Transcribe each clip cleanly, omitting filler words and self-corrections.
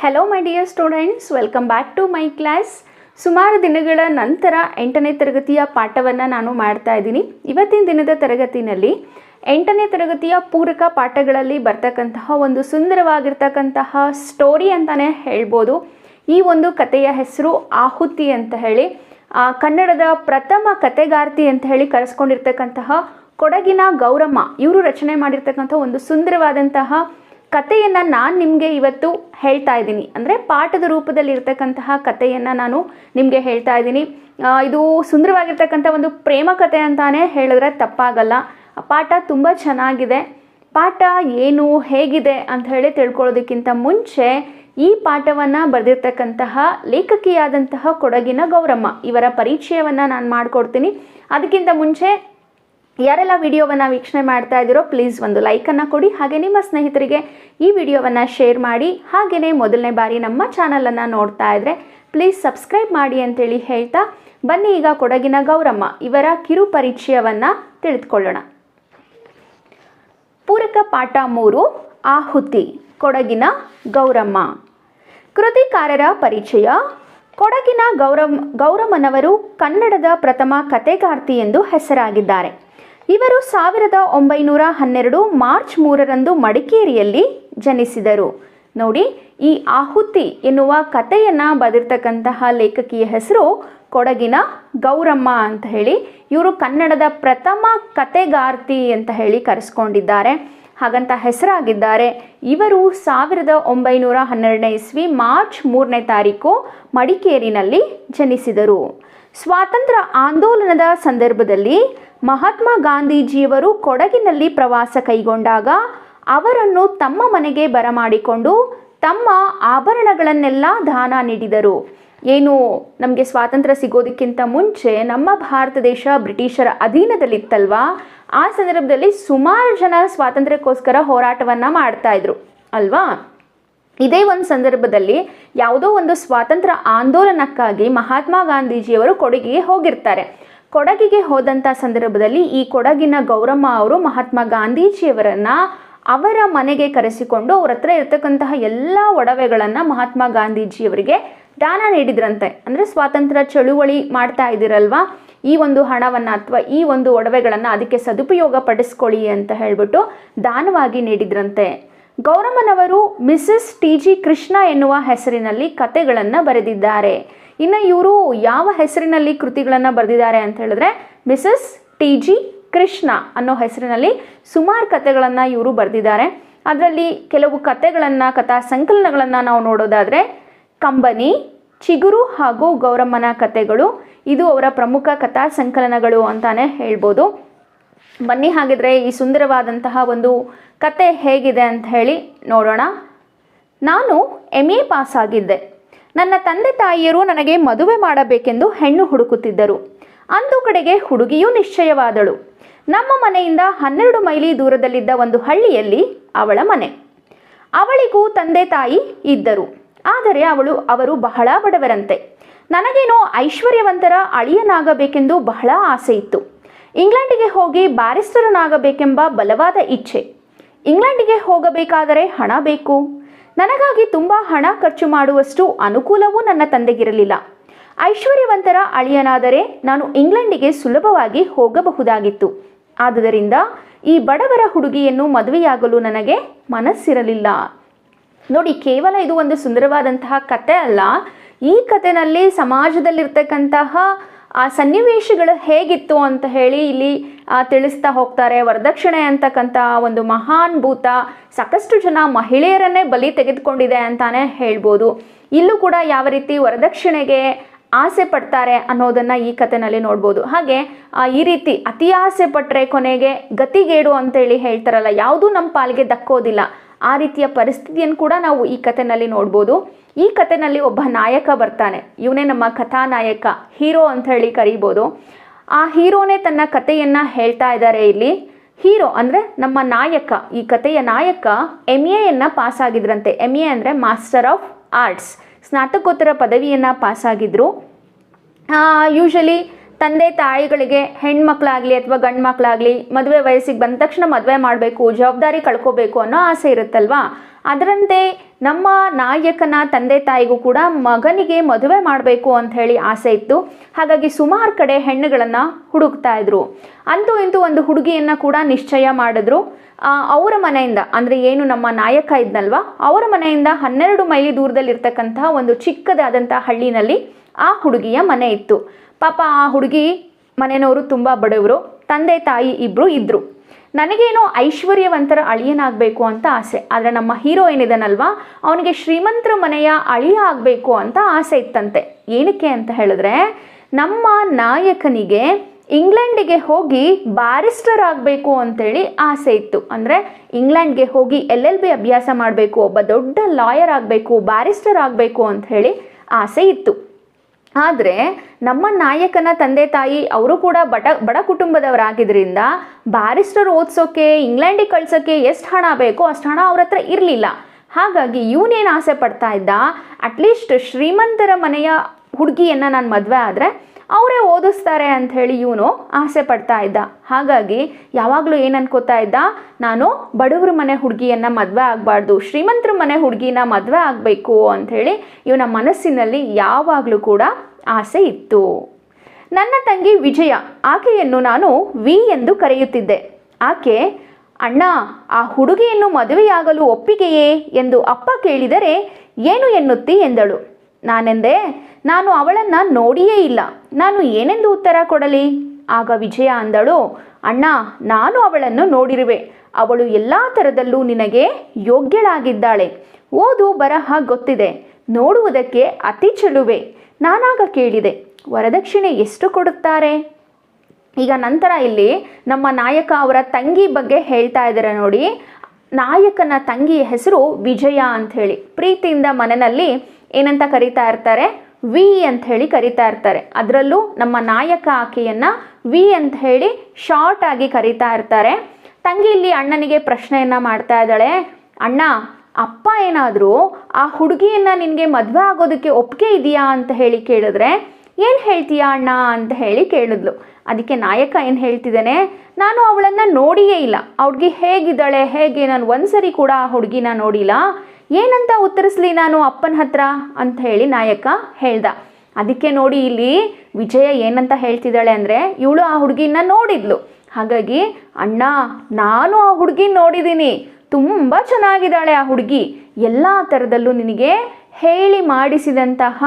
Hello my dear students, welcome back to my class. ಸುಮಾರು ದಿನಗಳ ನಂತರ 8ನೇ ತರಗತಿಯ ಪಾಠವನ್ನು ನಾನು ಮಾಡ್ತಾ ಇದ್ದೀನಿ. ಇವತ್ತಿನ ದಿನದ ತರಗತಿನಲ್ಲಿ 8ನೇ ತರಗತಿಯ ಪೂರಕ ಪಾಠಗಳಲ್ಲಿ ಬರ್ತಕ್ಕಂತಹ ಒಂದು ಸುಂದರವಾಗಿರ್ತಕ್ಕಂತಹ ಸ್ಟೋರಿ ಅಂತಲೇ ಹೇಳ್ಬೋದು. ಈ ಒಂದು ಕಥೆಯ ಹೆಸರು ಆಹುತಿ ಅಂತ ಹೇಳಿ. ಕನ್ನಡದ ಪ್ರಥಮ ಕಥೆಗಾರ್ತಿ ಅಂತ ಹೇಳಿ ಕರೆಸ್ಕೊಂಡಿರ್ತಕ್ಕಂತಹ ಕೊಡಗಿನ ಗೌರಮ್ಮ ಇವರು ರಚನೆ ಮಾಡಿರ್ತಕ್ಕಂಥ ಒಂದು ಸುಂದರವಾದಂತಹ ಕಥೆಯನ್ನು ನಾನು ನಿಮಗೆ ಇವತ್ತು ಹೇಳ್ತಾ ಇದ್ದೀನಿ. ಅಂದರೆ ಪಾಠದ ರೂಪದಲ್ಲಿ ಇರ್ತಕ್ಕಂತಹ ಕಥೆಯನ್ನು ನಾನು ನಿಮಗೆ ಹೇಳ್ತಾ ಇದ್ದೀನಿ. ಇದು ಸುಂದರವಾಗಿರ್ತಕ್ಕಂಥ ಒಂದು ಪ್ರೇಮ ಕಥೆ ಅಂತಾನೆ ಹೇಳಿದ್ರೆ ತಪ್ಪಾಗಲ್ಲ. ಪಾಠ ತುಂಬ ಚೆನ್ನಾಗಿದೆ. ಪಾಠ ಏನು ಹೇಗಿದೆ ಅಂತ ಹೇಳಿ ತಿಳ್ಕೊಳ್ಳೋದಕ್ಕಿಂತ ಮುಂಚೆ ಈ ಪಾಠವನ್ನು ಬರೆದಿರ್ತಕ್ಕಂತಹ ಲೇಖಕಿಯಾದಂತಹ ಕೊಡಗಿನ ಗೌರಮ್ಮ ಇವರ ಪರಿಚಯವನ್ನು ನಾನು ಮಾಡಿಕೊಡ್ತೀನಿ. ಅದಕ್ಕಿಂತ ಮುಂಚೆ ಯಾರೆಲ್ಲ ವಿಡಿಯೋವನ್ನು ವೀಕ್ಷಣೆ ಮಾಡ್ತಾ ಇದ್ದೀರೋ ಪ್ಲೀಸ್ ಒಂದು ಲೈಕನ್ನು ಕೊಡಿ. ಹಾಗೆ ನಿಮ್ಮ ಸ್ನೇಹಿತರಿಗೆ ಈ ವಿಡಿಯೋವನ್ನು ಶೇರ್ ಮಾಡಿ. ಹಾಗೆಯೇ ಮೊದಲನೇ ಬಾರಿ ನಮ್ಮ ಚಾನಲನ್ನು ನೋಡ್ತಾ ಇದ್ದರೆ ಪ್ಲೀಸ್ ಸಬ್ಸ್ಕ್ರೈಬ್ ಮಾಡಿ ಅಂತೇಳಿ ಹೇಳ್ತಾ ಬನ್ನಿ ಈಗ ಕೊಡಗಿನ ಗೌರಮ್ಮ ಇವರ ಕಿರು ಪರಿಚಯವನ್ನು ತಿಳಿದುಕೊಳ್ಳೋಣ. ಪೂರಕ ಪಾಠ 3 ಆಹುತಿ. ಕೊಡಗಿನ ಗೌರಮ್ಮ. ಕೃತಿಕಾರರ ಪರಿಚಯ. ಕೊಡಗಿನ ಗೌರಮ್ಮನವರು ಕನ್ನಡದ ಪ್ರಥಮ ಕಥೆಗಾರ್ತಿ ಎಂದು ಹೆಸರಾಗಿದ್ದಾರೆ. ಇವರು 1912 ಮಾರ್ಚ್ 3ರಂದು ಮಡಿಕೇರಿಯಲ್ಲಿ ಜನಿಸಿದರು. ನೋಡಿ, ಈ ಆಹುತಿ ಎನ್ನುವ ಕಥೆಯನ್ನು ಬರೆದಿರ್ತಕ್ಕಂತಹ ಲೇಖಕಿಯ ಹೆಸರು ಕೊಡಗಿನ ಗೌರಮ್ಮ ಅಂತ ಹೇಳಿ. ಇವರು ಕನ್ನಡದ ಪ್ರಥಮ ಕಥೆಗಾರ್ತಿ ಅಂತ ಹೇಳಿ ಕರೆಸ್ಕೊಂಡಿದ್ದಾರೆ, ಹಾಗಂತ ಹೆಸರಾಗಿದ್ದಾರೆ. ಇವರು 1912 ಇಸ್ವಿ ಮಾರ್ಚ್ 3ನೇ ತಾರೀಕು ಮಡಿಕೇರಿನಲ್ಲಿ ಜನಿಸಿದರು. ಸ್ವಾತಂತ್ರ್ಯ ಆಂದೋಲನದ ಸಂದರ್ಭದಲ್ಲಿ ಮಹಾತ್ಮ ಗಾಂಧೀಜಿಯವರು ಕೊಡಗಿನಲ್ಲಿ ಪ್ರವಾಸ ಕೈಗೊಂಡಾಗ ಅವರನ್ನು ತಮ್ಮ ಮನೆಗೆ ಬರಮಾಡಿಕೊಂಡು ತಮ್ಮ ಆಭರಣಗಳನ್ನೆಲ್ಲ ದಾನ ನೀಡಿದರು. ಏನು ನಮಗೆ ಸ್ವಾತಂತ್ರ್ಯ ಸಿಗೋದಕ್ಕಿಂತ ಮುಂಚೆ ನಮ್ಮ ಭಾರತ ದೇಶ ಬ್ರಿಟಿಷರ ಅಧೀನದಲ್ಲಿತ್ತಲ್ವಾ, ಆ ಸಂದರ್ಭದಲ್ಲಿ ಸುಮಾರು ಜನ ಸ್ವಾತಂತ್ರ್ಯಕ್ಕೋಸ್ಕರ ಹೋರಾಟವನ್ನು ಮಾಡ್ತಾ ಇದ್ರು ಅಲ್ವಾ. ಇದೇ ಒಂದು ಸಂದರ್ಭದಲ್ಲಿ ಯಾವುದೋ ಒಂದು ಸ್ವಾತಂತ್ರ್ಯ ಆಂದೋಲನಕ್ಕಾಗಿ ಮಹಾತ್ಮ ಗಾಂಧೀಜಿಯವರು ಕೊಡಗಿಗೆ ಹೋಗಿರ್ತಾರೆ. ಕೊಡಗಿಗೆ ಹೋದಂಥ ಸಂದರ್ಭದಲ್ಲಿ ಈ ಕೊಡಗಿನ ಗೌರಮ್ಮ ಅವರು ಮಹಾತ್ಮ ಗಾಂಧೀಜಿಯವರನ್ನು ಅವರ ಮನೆಗೆ ಕರೆಸಿಕೊಂಡು ಅವ್ರ ಹತ್ರ ಇರ್ತಕ್ಕಂತಹ ಎಲ್ಲ ಒಡವೆಗಳನ್ನು ಮಹಾತ್ಮ ಗಾಂಧೀಜಿಯವರಿಗೆ ದಾನ ನೀಡಿದ್ರಂತೆ. ಅಂದರೆ ಸ್ವಾತಂತ್ರ್ಯ ಚಳುವಳಿ ಮಾಡ್ತಾ ಇದ್ದೀರಲ್ವಾ, ಈ ಒಂದು ಹಣವನ್ನು ಅಥವಾ ಈ ಒಂದು ಒಡವೆಗಳನ್ನು ಅದಕ್ಕೆ ಸದುಪಯೋಗ ಪಡಿಸ್ಕೊಳ್ಳಿ ಅಂತ ಹೇಳಿಬಿಟ್ಟು ದಾನವಾಗಿ ನೀಡಿದ್ರಂತೆ. ಗೌರಮ್ಮನವರು ಮಿಸಸ್ TG ಕೃಷ್ಣ ಎನ್ನುವ ಹೆಸರಿನಲ್ಲಿ ಕತೆಗಳನ್ನು ಬರೆದಿದ್ದಾರೆ. ಇನ್ನು ಇವರು ಯಾವ ಹೆಸರಿನಲ್ಲಿ ಕೃತಿಗಳನ್ನು ಬರೆದಿದ್ದಾರೆ ಅಂತ ಹೇಳಿದ್ರೆ ಮಿಸಸ್ TG ಕೃಷ್ಣ ಅನ್ನೋ ಹೆಸರಿನಲ್ಲಿ ಸುಮಾರು ಕತೆಗಳನ್ನು ಇವರು ಬರೆದಿದ್ದಾರೆ. ಅದರಲ್ಲಿ ಕೆಲವು ಕತೆಗಳನ್ನು, ಕಥಾ ಸಂಕಲನಗಳನ್ನು ನಾವು ನೋಡೋದಾದರೆ ಕಂಬನಿ, ಚಿಗುರು ಹಾಗೂ ಗೌರಮ್ಮನ ಕತೆಗಳು ಇದು ಅವರ ಪ್ರಮುಖ ಕಥಾ ಸಂಕಲನಗಳು ಅಂತಾನೆ ಹೇಳ್ಬೋದು. ಬನ್ನಿ ಹಾಗಿದ್ರೆ ಈ ಸುಂದರವಾದಂತಹ ಒಂದು ಕತೆ ಹೇಗಿದೆ ಅಂತ ಹೇಳಿ ನೋಡೋಣ. ನಾನು MA ಪಾಸ್ ಆಗಿದ್ದೆ. ನನ್ನ ತಂದೆ ತಾಯಿಯರು ನನಗೆ ಮದುವೆ ಮಾಡಬೇಕೆಂದು ಹೆಣ್ಣು ಹುಡುಕುತ್ತಿದ್ದರು. ಅಂದು ಕಡೆಗೆ ಹುಡುಗಿಯೂ ನಿಶ್ಚಯವಾದಳು. ನಮ್ಮ ಮನೆಯಿಂದ 12 ಮೈಲಿ ದೂರದಲ್ಲಿದ್ದ ಒಂದು ಹಳ್ಳಿಯಲ್ಲಿ ಅವಳ ಮನೆ. ಅವಳಿಗೂ ತಂದೆ ತಾಯಿ ಇದ್ದರು, ಆದರೆ ಅವರು ಬಹಳ ಬಡವರಂತೆ. ನನಗೇನೋ ಐಶ್ವರ್ಯವಂತರ ಅಳಿಯನಾಗಬೇಕೆಂದು ಬಹಳ ಆಸೆ ಇತ್ತು. ಇಂಗ್ಲೆಂಡಿಗೆ ಹೋಗಿ ಬ್ಯಾರಿಸ್ಟರನಾಗಬೇಕೆಂಬ ಬಲವಾದ ಇಚ್ಛೆ. ಇಂಗ್ಲೆಂಡಿಗೆ ಹೋಗಬೇಕಾದರೆ ಹಣ ಬೇಕು. ನನಗಾಗಿ ತುಂಬ ಹಣ ಖರ್ಚು ಮಾಡುವಷ್ಟು ಅನುಕೂಲವೂ ನನ್ನ ತಂದೆಗಿರಲಿಲ್ಲ. ಐಶ್ವರ್ಯವಂತರ ಅಳಿಯನಾದರೆ ನಾನು ಇಂಗ್ಲೆಂಡಿಗೆ ಸುಲಭವಾಗಿ ಹೋಗಬಹುದಾಗಿತ್ತು. ಆದುದರಿಂದ ಈ ಬಡವರ ಹುಡುಗಿಯನ್ನು ಮದುವೆಯಾಗಲು ನನಗೆ ಮನಸ್ಸಿರಲಿಲ್ಲ. ನೋಡಿ, ಕೇವಲ ಇದು ಒಂದು ಸುಂದರವಾದಂತಹ ಕತೆ ಅಲ್ಲ. ಈ ಕಥೆನಲ್ಲಿ ಸಮಾಜದಲ್ಲಿರ್ತಕ್ಕಂತಹ ಆ ಸನ್ನಿವೇಶಗಳು ಹೇಗಿತ್ತು ಅಂತ ಹೇಳಿ ಇಲ್ಲಿ ತಿಳಿಸ್ತಾ ಹೋಗ್ತಾರೆ. ವರದಕ್ಷಿಣೆ ಅಂತಕ್ಕಂಥ ಒಂದು ಮಹಾನ್ ಭೂತ ಸಾಕಷ್ಟು ಜನ ಮಹಿಳೆಯರನ್ನೇ ಬಲಿ ತೆಗೆದುಕೊಂಡಿದೆ ಅಂತಾನೆ ಹೇಳ್ಬೋದು. ಇಲ್ಲೂ ಕೂಡ ಯಾವ ರೀತಿ ವರದಕ್ಷಿಣೆಗೆ ಆಸೆ ಪಡ್ತಾರೆ ಅನ್ನೋದನ್ನು ಈ ಕಥೆನಲ್ಲಿ ನೋಡ್ಬೋದು. ಹಾಗೆ ಈ ರೀತಿ ಅತಿ ಆಸೆ ಪಟ್ಟರೆ ಕೊನೆಗೆ ಗತಿಗೇಡು ಅಂತೇಳಿ ಹೇಳ್ತಾರಲ್ಲ, ಯಾವುದೂ ನಮ್ಮ ಪಾಲಿಗೆ ದಕ್ಕೋದಿಲ್ಲ. ಆ ರೀತಿಯ ಪರಿಸ್ಥಿತಿಯನ್ನು ಕೂಡ ನಾವು ಈ ಕಥೆನಲ್ಲಿ ನೋಡ್ಬೋದು. ಈ ಕಥೆನಲ್ಲಿ ಒಬ್ಬ ನಾಯಕ ಬರ್ತಾನೆ. ಇವನೇ ನಮ್ಮ ಕಥಾನಾಯಕ, ಹೀರೋ ಅಂತ ಹೇಳಿ ಕರೀಬೋದು. ಆ ಹೀರೋನೇ ತನ್ನ ಕಥೆಯನ್ನು ಹೇಳ್ತಾ ಇದ್ದಾರೆ ಇಲ್ಲಿ. ಹೀರೋ ಅಂದರೆ ನಮ್ಮ ನಾಯಕ, ಈ ಕಥೆಯ ನಾಯಕ MAಯನ್ನು ಪಾಸಾಗಿದ್ರಂತೆ. MA ಅಂದರೆ ಮಾಸ್ಟರ್ ಆಫ್ ಆರ್ಟ್ಸ್, ಸ್ನಾತಕೋತ್ತರ ಪದವಿಯನ್ನು ಪಾಸಾಗಿದ್ರು. ಯೂಶಲಿ ತಂದೆ ತಾಯಿಗಳಿಗೆ ಹೆಣ್ಮಕ್ಳಾಗಲಿ ಅಥವಾ ಗಂಡು ಮಕ್ಕಳಾಗಲಿ ಮದುವೆ ವಯಸ್ಸಿಗೆ ಬಂದ ತಕ್ಷಣ ಮದುವೆ ಮಾಡಬೇಕು, ಜವಾಬ್ದಾರಿ ಕಳ್ಕೋಬೇಕು ಅನ್ನೋ ಆಸೆ ಇರುತ್ತಲ್ವಾ. ಅದರಂತೆ ನಮ್ಮ ನಾಯಕನ ತಂದೆ ತಾಯಿಗೂ ಕೂಡ ಮಗನಿಗೆ ಮದುವೆ ಮಾಡಬೇಕು ಅಂತ ಹೇಳಿ ಆಸೆ ಇತ್ತು. ಹಾಗಾಗಿ ಸುಮಾರು ಕಡೆ ಹೆಣ್ಣುಗಳನ್ನು ಹುಡುಕ್ತಾ ಇದ್ರು. ಅಂತೂ ಇಂತೂ ಒಂದು ಹುಡುಗಿಯನ್ನು ಕೂಡ ನಿಶ್ಚಯ ಮಾಡಿದ್ರು. ಅವರ ಮನೆಯಿಂದ, ಅಂದರೆ ಏನು ನಮ್ಮ ನಾಯಕ ಇದ್ನಲ್ವ, ಅವರ ಮನೆಯಿಂದ 12 ಮೈಲಿ ದೂರದಲ್ಲಿರ್ತಕ್ಕಂತಹ ಒಂದು ಚಿಕ್ಕದಾದಂಥ ಹಳ್ಳಿನಲ್ಲಿ ಆ ಹುಡುಗಿಯ ಮನೆ ಇತ್ತು. ಪಾಪ ಆ ಹುಡುಗಿ ಮನೆಯವರು ತುಂಬ ಬಡವರು, ತಂದೆ ತಾಯಿ ಇಬ್ಬರು ಇದ್ದರು. ನನಗೇನೋ ಐಶ್ವರ್ಯವಂತರ ಅಳಿಯನಾಗಬೇಕು ಅಂತ ಆಸೆ. ಆದರೆ ನಮ್ಮ ಹೀರೋ ಏನಿದಾನಲ್ವ, ಅವನಿಗೆ ಶ್ರೀಮಂತರ ಮನೆಯ ಅಳಿಯ ಆಗಬೇಕು ಅಂತ ಆಸೆ ಇತ್ತಂತೆ. ಏನಕ್ಕೆ ಅಂತ ಹೇಳಿದ್ರೆ, ನಮ್ಮ ನಾಯಕನಿಗೆ ಇಂಗ್ಲೆಂಡಿಗೆ ಹೋಗಿ ಬ್ಯಾರಿಸ್ಟರ್ ಆಗಬೇಕು ಅಂತೇಳಿ ಆಸೆ ಇತ್ತು. ಅಂದರೆ ಇಂಗ್ಲೆಂಡ್ಗೆ ಹೋಗಿ LLB ಅಭ್ಯಾಸ ಮಾಡಬೇಕು, ಒಬ್ಬ ದೊಡ್ಡ ಲಾಯರ್ ಆಗಬೇಕು, ಬ್ಯಾರಿಸ್ಟರ್ ಆಗಬೇಕು ಅಂತ ಹೇಳಿ ಆಸೆ ಇತ್ತು. ಆದರೆ ನಮ್ಮ ನಾಯಕನ ತಂದೆ ತಾಯಿ ಅವರು ಕೂಡ ಬಡ ಕುಟುಂಬದವರಾಗಿದ್ದರಿಂದ ಬ್ಯಾರಿಸ್ಟರ್ ಓದಿಸೋಕೆ, ಇಂಗ್ಲೆಂಡಿಗೆ ಕಳ್ಸೋಕ್ಕೆ ಎಷ್ಟು ಹಣ ಬೇಕೋ ಅಷ್ಟು ಹಣ ಅವ್ರ ಹತ್ರ ಇರಲಿಲ್ಲ. ಹಾಗಾಗಿ ಇವನೇನು ಆಸೆ ಪಡ್ತಾ ಇದ್ದ, ಅಟ್ಲೀಸ್ಟ್ ಶ್ರೀಮಂತರ ಮನೆಯ ಹುಡುಗಿಯನ್ನು ನಾನು ಮದುವೆ ಆದರೆ ಅವರೇ ಓದಿಸ್ತಾರೆ ಅಂಥೇಳಿ ಇವನು ಆಸೆ ಪಡ್ತಾ ಇದ್ದ. ಹಾಗಾಗಿ ಯಾವಾಗಲೂ ಏನು ಅನ್ಕೋತಾ ಇದ್ದ, ನಾನು ಬಡವ್ರ ಮನೆ ಹುಡುಗಿಯನ್ನು ಮದುವೆ ಆಗಬಾರ್ದು, ಶ್ರೀಮಂತರ ಮನೆ ಹುಡುಗಿನ ಮದುವೆ ಆಗಬೇಕು ಅಂಥೇಳಿ ಇವನ ಮನಸ್ಸಿನಲ್ಲಿ ಯಾವಾಗಲೂ ಕೂಡ ಆಸೆ ಇತ್ತು. ನನ್ನ ತಂಗಿ ವಿಜಯ, ಆಕೆಯನ್ನು ನಾನು ವಿ ಎಂದು ಕರೆಯುತ್ತಿದ್ದೆ. ಆಕೆ, ಅಣ್ಣ, ಆ ಹುಡುಗಿಯನ್ನು ಮದುವೆಯಾಗಲು ಒಪ್ಪಿಗೆಯೇ ಎಂದು ಅಪ್ಪ ಕೇಳಿದರೆ ಏನು ಎನ್ನುತ್ತಿ ಎಂದಳು. ನಾನೆಂದೆ, ನಾನು ಅವಳನ್ನು ನೋಡಿಯೇ ಇಲ್ಲ, ನಾನು ಏನೆಂದು ಉತ್ತರ ಕೊಡಲಿ? ಆಗ ವಿಜಯ ಅಂದಳು, ಅಣ್ಣ, ನಾನು ಅವಳನ್ನು ನೋಡಿರುವೆ. ಅವಳು ಎಲ್ಲ ಥರದಲ್ಲೂ ನಿನಗೆ ಯೋಗ್ಯಳಾಗಿದ್ದಾಳೆ. ಓದು ಬರಹ ಗೊತ್ತಿದೆ, ನೋಡುವುದಕ್ಕೆ ಅತಿ ಚೆಲುವೆ. ನಾನಾಗ ಕೇಳಿದೆ, ವರದಕ್ಷಿಣೆ ಎಷ್ಟು ಕೊಡುತ್ತಾರೆ? ಈಗ ನಂತರ ಇಲ್ಲಿ ನಮ್ಮ ನಾಯಕ ಅವರ ತಂಗಿ ಬಗ್ಗೆ ಹೇಳ್ತಾ ಇದ್ದಾರೆ ನೋಡಿ. ನಾಯಕನ ತಂಗಿಯ ಹೆಸರು ವಿಜಯ ಅಂಥೇಳಿ. ಪ್ರೀತಿಯಿಂದ ಮನೆಯಲ್ಲಿ ಏನಂತ ಕರೀತಾ ಇರ್ತಾರೆ, ವಿ ಅಂತ ಹೇಳಿ ಕರೀತಾ ಇರ್ತಾರೆ. ಅದರಲ್ಲೂ ನಮ್ಮ ನಾಯಕ ಆಕೆಯನ್ನು ವಿ ಅಂತ ಹೇಳಿ ಶಾರ್ಟ್ ಆಗಿ ಕರೀತಾ ಇರ್ತಾರೆ. ತಂಗಿ ಇಲ್ಲಿ ಅಣ್ಣನಿಗೆ ಪ್ರಶ್ನೆಯನ್ನು ಮಾಡ್ತಾ ಇದ್ದಾಳೆ, ಅಣ್ಣ, ಅಪ್ಪ ಏನಾದರೂ ಆ ಹುಡುಗಿಯನ್ನು ನಿನಗೆ ಮದುವೆ ಆಗೋದಕ್ಕೆ ಒಪ್ಪಿಗೆ ಇದೆಯಾ ಅಂತ ಹೇಳಿ ಕೇಳಿದ್ರೆ ಏನು ಹೇಳ್ತೀಯಾ ಅಣ್ಣ ಅಂತ ಹೇಳಿ ಕೇಳಿದ್ಲು. ಅದಕ್ಕೆ ನಾಯಕ ಏನು ಹೇಳ್ತಿದ್ದಾನೆ, ನಾನು ಅವಳನ್ನು ನೋಡಿಯೇ ಇಲ್ಲ, ಆ ಹುಡುಗಿ ಹೇಗಿದ್ದಾಳೆ, ಹೇಗೆ, ನಾನು ಒಂದ್ಸರಿ ಕೂಡ ಆ ಹುಡುಗಿನ ನೋಡಿಲ್ಲ, ಏನಂತ ಉತ್ತರಿಸ್ಲಿ ನಾನು ಅಪ್ಪನ ಹತ್ರ ಅಂತ ಹೇಳಿ ನಾಯಕ ಹೇಳ್ದ. ಅದಕ್ಕೆ ನೋಡಿ ಇಲ್ಲಿ ವಿಜಯ ಏನಂತ ಹೇಳ್ತಿದ್ದಾಳೆ ಅಂದರೆ, ಇವಳು ಆ ಹುಡುಗಿನ ನೋಡಿದ್ಲು. ಹಾಗಾಗಿ ಅಣ್ಣ, ನಾನು ಆ ಹುಡುಗಿನ ನೋಡಿದ್ದೀನಿ, ತುಂಬ ಚೆನ್ನಾಗಿದ್ದಾಳೆ ಆ ಹುಡುಗಿ, ಎಲ್ಲ ಥರದಲ್ಲೂ ನಿನಗೆ ಹೇಳಿ ಮಾಡಿಸಿದಂತಹ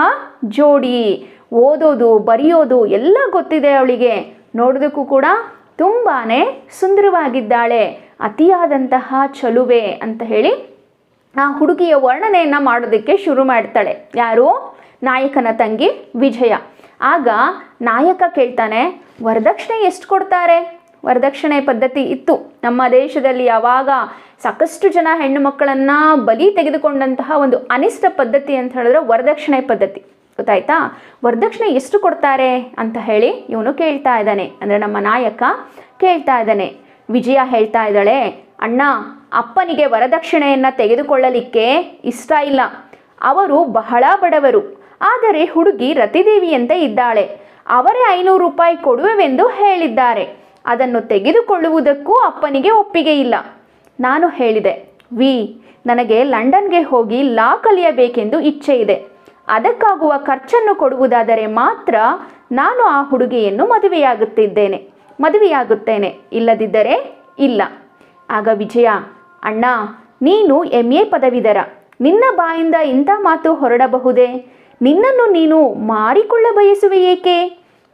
ಜೋಡಿ, ಓದೋದು ಬರೆಯೋದು ಎಲ್ಲ ಗೊತ್ತಿದೆ ಅವಳಿಗೆ, ನೋಡೋದಕ್ಕೂ ಕೂಡ ತುಂಬಾ ಸುಂದರವಾಗಿದ್ದಾಳೆ, ಅತಿಯಾದಂತಹ ಚಲುವೆ ಅಂತ ಹೇಳಿ ಆ ಹುಡುಗಿಯ ವರ್ಣನೆಯನ್ನು ಮಾಡೋದಕ್ಕೆ ಶುರು ಮಾಡ್ತಾಳೆ. ಯಾರು? ನಾಯಕನ ತಂಗಿ ವಿಜಯ. ಆಗ ನಾಯಕ ಕೇಳ್ತಾನೆ, ವರದಕ್ಷಿಣೆ ಎಷ್ಟು ಕೊಡ್ತಾರೆ? ವರದಕ್ಷಿಣೆ ಪದ್ಧತಿ ಇತ್ತು ನಮ್ಮ ದೇಶದಲ್ಲಿ. ಯಾವಾಗ ಸಾಕಷ್ಟು ಜನ ಹೆಣ್ಣು ಮಕ್ಕಳನ್ನು ಬಲಿ ತೆಗೆದುಕೊಂಡಂತಹ ಒಂದು ಅನಿಷ್ಟ ಪದ್ಧತಿ ಅಂತ ಹೇಳಿದ್ರೆ ವರದಕ್ಷಿಣೆ ಪದ್ಧತಿ. ಗೊತ್ತಾಯ್ತಾ? ವರದಕ್ಷಿಣೆ ಎಷ್ಟು ಕೊಡ್ತಾರೆ ಅಂತ ಹೇಳಿ ಇವನು ಕೇಳ್ತಾ ಇದ್ದಾನೆ, ಅಂದರೆ ನಮ್ಮ ನಾಯಕ ಕೇಳ್ತಾ ಇದ್ದಾನೆ. ವಿಜಯ ಹೇಳ್ತಾ ಇದ್ದಾಳೆ, ಅಣ್ಣ, ಅಪ್ಪನಿಗೆ ವರದಕ್ಷಿಣೆಯನ್ನು ತೆಗೆದುಕೊಳ್ಳಲಿಕ್ಕೆ ಇಷ್ಟ ಇಲ್ಲ. ಅವರು ಬಹಳ ಬಡವರು. ಆದರೆ ಹುಡುಗಿ ರತಿದೇವಿಯಂತೆ ಇದ್ದಾಳೆ. ಅವರೇ 500 ರೂಪಾಯಿ ಕೊಡುವೆವೆಂದು ಹೇಳಿದ್ದಾರೆ. ಅದನ್ನು ತೆಗೆದುಕೊಳ್ಳುವುದಕ್ಕೂ ಅಪ್ಪನಿಗೆ ಒಪ್ಪಿಗೆ ಇಲ್ಲ. ನಾನು ಹೇಳಿದೆ, ವಿ, ನನಗೆ ಲಂಡನ್ಗೆ ಹೋಗಿ ಲಾ ಕಲಿಯಬೇಕೆಂದು ಇಚ್ಛೆ ಇದೆ. ಅದಕ್ಕಾಗುವ ಖರ್ಚನ್ನು ಕೊಡುವುದಾದರೆ ಮಾತ್ರ ನಾನು ಆ ಹುಡುಗಿಯನ್ನು ಮದುವೆಯಾಗುತ್ತೇನೆ, ಇಲ್ಲದಿದ್ದರೆ ಇಲ್ಲ. ಆಗ ವಿಜಯ, ಅಣ್ಣ, ನೀನು MA ಪದವೀಧರ, ನಿನ್ನ ಬಾಯಿಂದ ಇಂಥ ಮಾತು ಹೊರಡಬಹುದೇ? ನಿನ್ನನ್ನು ನೀನು ಮಾರಿಕೊಳ್ಳ ಬಯಸುವೆ ಏಕೆ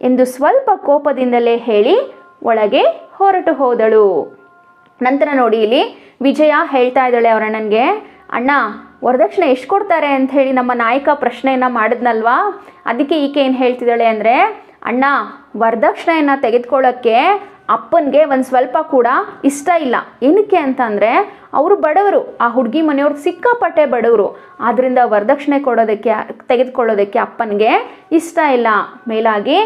ಎಂದು ಸ್ವಲ್ಪ ಕೋಪದಿಂದಲೇ ಹೇಳಿ ಒಳಗೆ ಹೊರಟು ಹೋದಳು. ನಂತರ ನೋಡಿ ಇಲ್ಲಿ ವಿಜಯ ಹೇಳ್ತಾ ಇದ್ದಾಳೆ ಅವರ ಅಣ್ಣನಿಗೆ, ಅಣ್ಣ, ವರದಕ್ಷಿಣೆ ಎಷ್ಟು ಕೊಡ್ತಾರೆ ಅಂತ ಹೇಳಿ ನಮ್ಮ ನಾಯಕ ಪ್ರಶ್ನೆಯನ್ನು ಮಾಡಿದ್ನಲ್ವಾ, ಅದಕ್ಕೆ ಈಕೆ ಏನು ಹೇಳ್ತಿದ್ದಾಳೆ ಅಂದರೆ, ಅಣ್ಣ, ವರದಕ್ಷಿಣೆಯನ್ನು ತೆಗೆದುಕೊಳ್ಳೋಕ್ಕೆ ಅಪ್ಪನಿಗೆ ಒಂದು ಸ್ವಲ್ಪ ಕೂಡ ಇಷ್ಟ ಇಲ್ಲ. ಏನಕ್ಕೆ ಅಂತಂದರೆ ಅವರು ಬಡವರು, ಆ ಹುಡುಗಿ ಮನೆಯವ್ರು ಸಿಕ್ಕಾಪಟ್ಟೆ ಬಡವರು. ಆದ್ದರಿಂದ ವರದಕ್ಷಿಣೆ ತೆಗೆದುಕೊಳ್ಳೋದಕ್ಕೆ ಅಪ್ಪನಿಗೆ ಇಷ್ಟ ಇಲ್ಲ. ಮೇಲಾಗಿ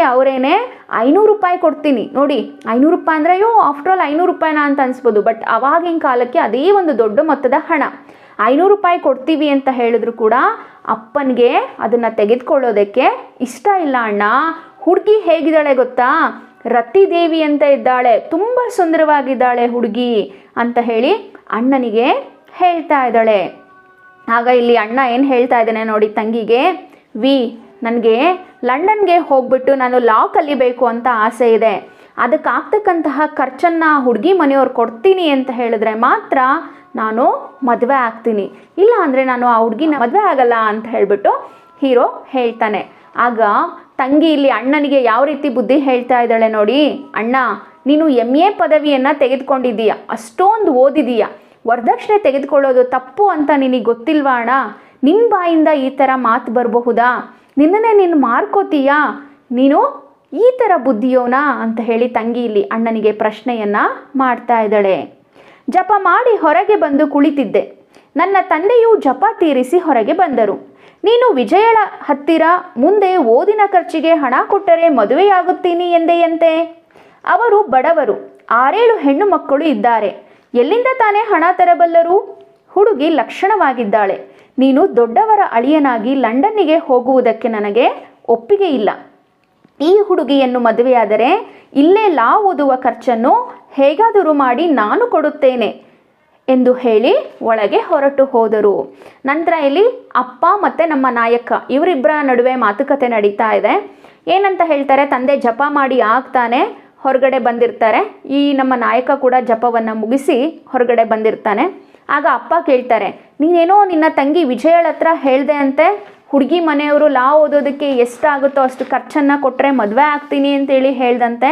ಅವರೇನೆ 500 ರೂಪಾಯಿ ಕೊಡ್ತೀನಿ ನೋಡಿ. 500 ರೂಪಾಯಿ ಅಂದರೆ ಅಯ್ಯೋ ಆಫ್ಟರ್ ಆಲ್ 500 ರೂಪಾಯಿನ ಅಂತ ಅನಿಸ್ಬೋದು, ಬಟ್ ಅವಾಗಿನ ಕಾಲಕ್ಕೆ ಅದೇ ಒಂದು ದೊಡ್ಡ ಮೊತ್ತದ ಹಣ. 500 ರೂಪಾಯಿ ಕೊಡ್ತೀವಿ ಅಂತ ಹೇಳಿದ್ರು ಕೂಡ ಅಪ್ಪನಿಗೆ ಅದನ್ನು ತೆಗೆದುಕೊಳ್ಳೋದಕ್ಕೆ ಇಷ್ಟ ಇಲ್ಲ ಅಣ್ಣ. ಹುಡುಗಿ ಹೇಗಿದ್ದಾಳೆ ಗೊತ್ತಾ, ರತಿದೇವಿ ಅಂತ ಇದ್ದಾಳೆ, ತುಂಬ ಸುಂದರವಾಗಿದ್ದಾಳೆ ಹುಡುಗಿ ಅಂತ ಹೇಳಿ ಅಣ್ಣನಿಗೆ ಹೇಳ್ತಾ ಇದ್ದಾಳೆ. ಆಗ ಇಲ್ಲಿ ಅಣ್ಣ ಏನು ಹೇಳ್ತಾ ಇದ್ದಾನೆ ನೋಡಿ ತಂಗಿಗೆ, ನನಗೆ ಲಂಡನ್ಗೆ ಹೋಗ್ಬಿಟ್ಟು ನಾನು ಲಾ ಕಲಿಬೇಕು ಅಂತ ಆಸೆ ಇದೆ, ಅದಕ್ಕಾಗ್ತಕ್ಕಂತಹ ಖರ್ಚನ್ನು ಹುಡುಗಿ ಮನೆಯವ್ರು ಕೊಡ್ತೀನಿ ಅಂತ ಹೇಳಿದ್ರೆ ಮಾತ್ರ ನಾನು ಮದುವೆ ಆಗ್ತೀನಿ, ಇಲ್ಲ ಅಂದರೆ ನಾನು ಆ ಹುಡುಗಿನ ಮದುವೆ ಆಗಲ್ಲ ಅಂತ ಹೇಳಿಬಿಟ್ಟು ಹೀರೋ ಹೇಳ್ತಾನೆ. ಆಗ ತಂಗಿ ಇಲ್ಲಿ ಅಣ್ಣನಿಗೆ ಯಾವ ರೀತಿ ಬುದ್ಧಿ ಹೇಳ್ತಾ ಇದ್ದಾಳೆ ನೋಡಿ, ಅಣ್ಣ ನೀನು MA ಪದವಿಯನ್ನು ತೆಗೆದುಕೊಂಡಿದ್ದೀಯ, ಅಷ್ಟೊಂದು ಓದಿದೀಯ, ವರದಕ್ಷಿಣೆ ತೆಗೆದುಕೊಳ್ಳೋದು ತಪ್ಪು ಅಂತ ನಿನಗೆ ಗೊತ್ತಿಲ್ವಾ ಅಣ್ಣ? ನಿನ್ನ ಬಾಯಿಂದ ಈ ಥರ ಮಾತು ಬರಬಹುದಾ? ನಿನ್ನನ್ನೇ ನೀನು ಮಾರ್ಕೋತೀಯಾ? ನೀನು ಈ ಥರ ಬುದ್ಧಿಯೋನಾ ಅಂತ ಹೇಳಿ ತಂಗಿ ಇಲ್ಲಿ ಅಣ್ಣನಿಗೆ ಪ್ರಶ್ನೆಯನ್ನು ಮಾಡ್ತಾ ಇದ್ದಾಳೆ. ಜಪ ಮಾಡಿ ಹೊರಗೆ ಬಂದು ಕುಳಿತಿದ್ದೆ. ನನ್ನ ತಂದೆಯು ಜಪ ತೀರಿಸಿ ಹೊರಗೆ ಬಂದರು. ನೀನು ವಿಜಯಳ ಹತ್ತಿರ ಮುಂದೆ ಓದಿನ ಖರ್ಚಿಗೆ ಹಣ ಕೊಟ್ಟರೆ ಮದುವೆಯಾಗುತ್ತೀನಿ ಎಂದೆಯಂತೆ. ಅವರು ಬಡವರು, 6-7 ಹೆಣ್ಣು ಮಕ್ಕಳು ಇದ್ದಾರೆ, ಎಲ್ಲಿಂದ ತಾನೇ ಹಣ ತರಬಲ್ಲರು? ಹುಡುಗಿ ಲಕ್ಷಣವಾಗಿದ್ದಾಳೆ. ನೀನು ದೊಡ್ಡವರ ಅಳಿಯನಾಗಿ ಲಂಡನ್ನಿಗೆ ಹೋಗುವುದಕ್ಕೆ ನನಗೆ ಒಪ್ಪಿಗೆ ಇಲ್ಲ. ಈ ಹುಡುಗಿಯನ್ನು ಮದುವೆಯಾದರೆ ಇಲ್ಲೇ ಲಾ ಓದುವ ಖರ್ಚನ್ನು ಹೇಗಾದರೂ ಮಾಡಿ ನಾನು ಕೊಡುತ್ತೇನೆ ಎಂದು ಹೇಳಿ ಒಳಗೆ ಹೊರಟು ಹೋದರು. ನಂತರ ಇಲ್ಲಿ ಅಪ್ಪ ಮತ್ತು ನಮ್ಮ ನಾಯಕ ಇವರಿಬ್ಬರ ನಡುವೆ ಮಾತುಕತೆ ನಡೀತಾ ಇದೆ. ಏನಂತ ಹೇಳ್ತಾರೆ, ತಂದೆ ಜಪ ಮಾಡಿ ಆಗ್ತಾನೆ ಹೊರಗಡೆ ಬಂದಿರ್ತಾರೆ. ಈ ನಮ್ಮ ನಾಯಕ ಕೂಡ ಜಪವನ್ನು ಮುಗಿಸಿ ಹೊರಗಡೆ ಬಂದಿರ್ತಾನೆ. ಆಗ ಅಪ್ಪ ಕೇಳ್ತಾರೆ, ನೀನೇನೋ ನಿನ್ನ ತಂಗಿ ವಿಜಯಳ ಹತ್ರ ಹೇಳ್ದೆ ಅಂತೆ, ಹುಡುಗಿ ಮನೆಯವರು ಲಾ ಓದೋದಕ್ಕೆ ಎಷ್ಟಾಗುತ್ತೋ ಅಷ್ಟು ಖರ್ಚನ್ನು ಕೊಟ್ಟರೆ ಮದುವೆ ಆಗ್ತೀನಿ ಅಂತೇಳಿ ಹೇಳ್ದಂತೆ.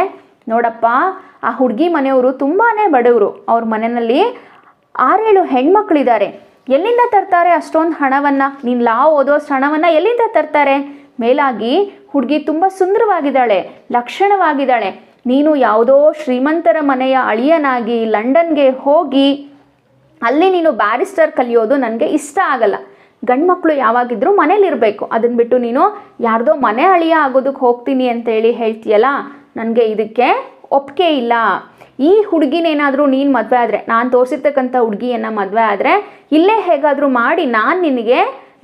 ನೋಡಪ್ಪ, ಆ ಹುಡುಗಿ ಮನೆಯವರು ತುಂಬಾ ಬಡವರು, ಅವ್ರ ಮನೆಯಲ್ಲಿ 6-7 ಹೆಣ್ಮಕ್ಳಿದ್ದಾರೆ, ಎಲ್ಲಿಂದ ತರ್ತಾರೆ ಅಷ್ಟೊಂದು ಹಣವನ್ನು? ನೀನು ಲಾ ಓದೋಷ್ಟು ಹಣವನ್ನು ಎಲ್ಲಿಂದ ತರ್ತಾರೆ? ಮೇಲಾಗಿ ಹುಡುಗಿ ತುಂಬ ಸುಂದರವಾಗಿದ್ದಾಳೆ, ಲಕ್ಷಣವಾಗಿದ್ದಾಳೆ. ನೀನು ಯಾವುದೋ ಶ್ರೀಮಂತರ ಮನೆಯ ಅಳಿಯನಾಗಿ ಲಂಡನ್ಗೆ ಹೋಗಿ ಅಲ್ಲಿ ನೀನು ಬ್ಯಾರಿಸ್ಟರ್ ಕಲಿಯೋದು ನನಗೆ ಇಷ್ಟ ಆಗಲ್ಲ. ಗಂಡು ಮಕ್ಕಳು ಯಾವಾಗಿದ್ರೂ ಮನೇಲಿರಬೇಕು, ಅದನ್ನು ಬಿಟ್ಟು ನೀನು ಯಾರ್ದೋ ಮನೆ ಅಳಿಯ ಆಗೋದಕ್ಕೆ ಹೋಗ್ತೀನಿ ಅಂತೇಳಿ ಹೇಳ್ತೀಯಲ್ಲ, ನನಗೆ ಇದಕ್ಕೆ ಒಪ್ಪಿಗೆ ಇಲ್ಲ. ಈ ಹುಡುಗಿನೇನಾದರೂ ನೀನು ಮದುವೆ ಆದರೆ, ನಾನು ತೋರಿಸಿರ್ತಕ್ಕಂಥ ಹುಡುಗಿಯನ್ನು ಮದುವೆ ಆದರೆ ಇಲ್ಲೇ ಹೇಗಾದರೂ ಮಾಡಿ ನಾನು ನಿನಗೆ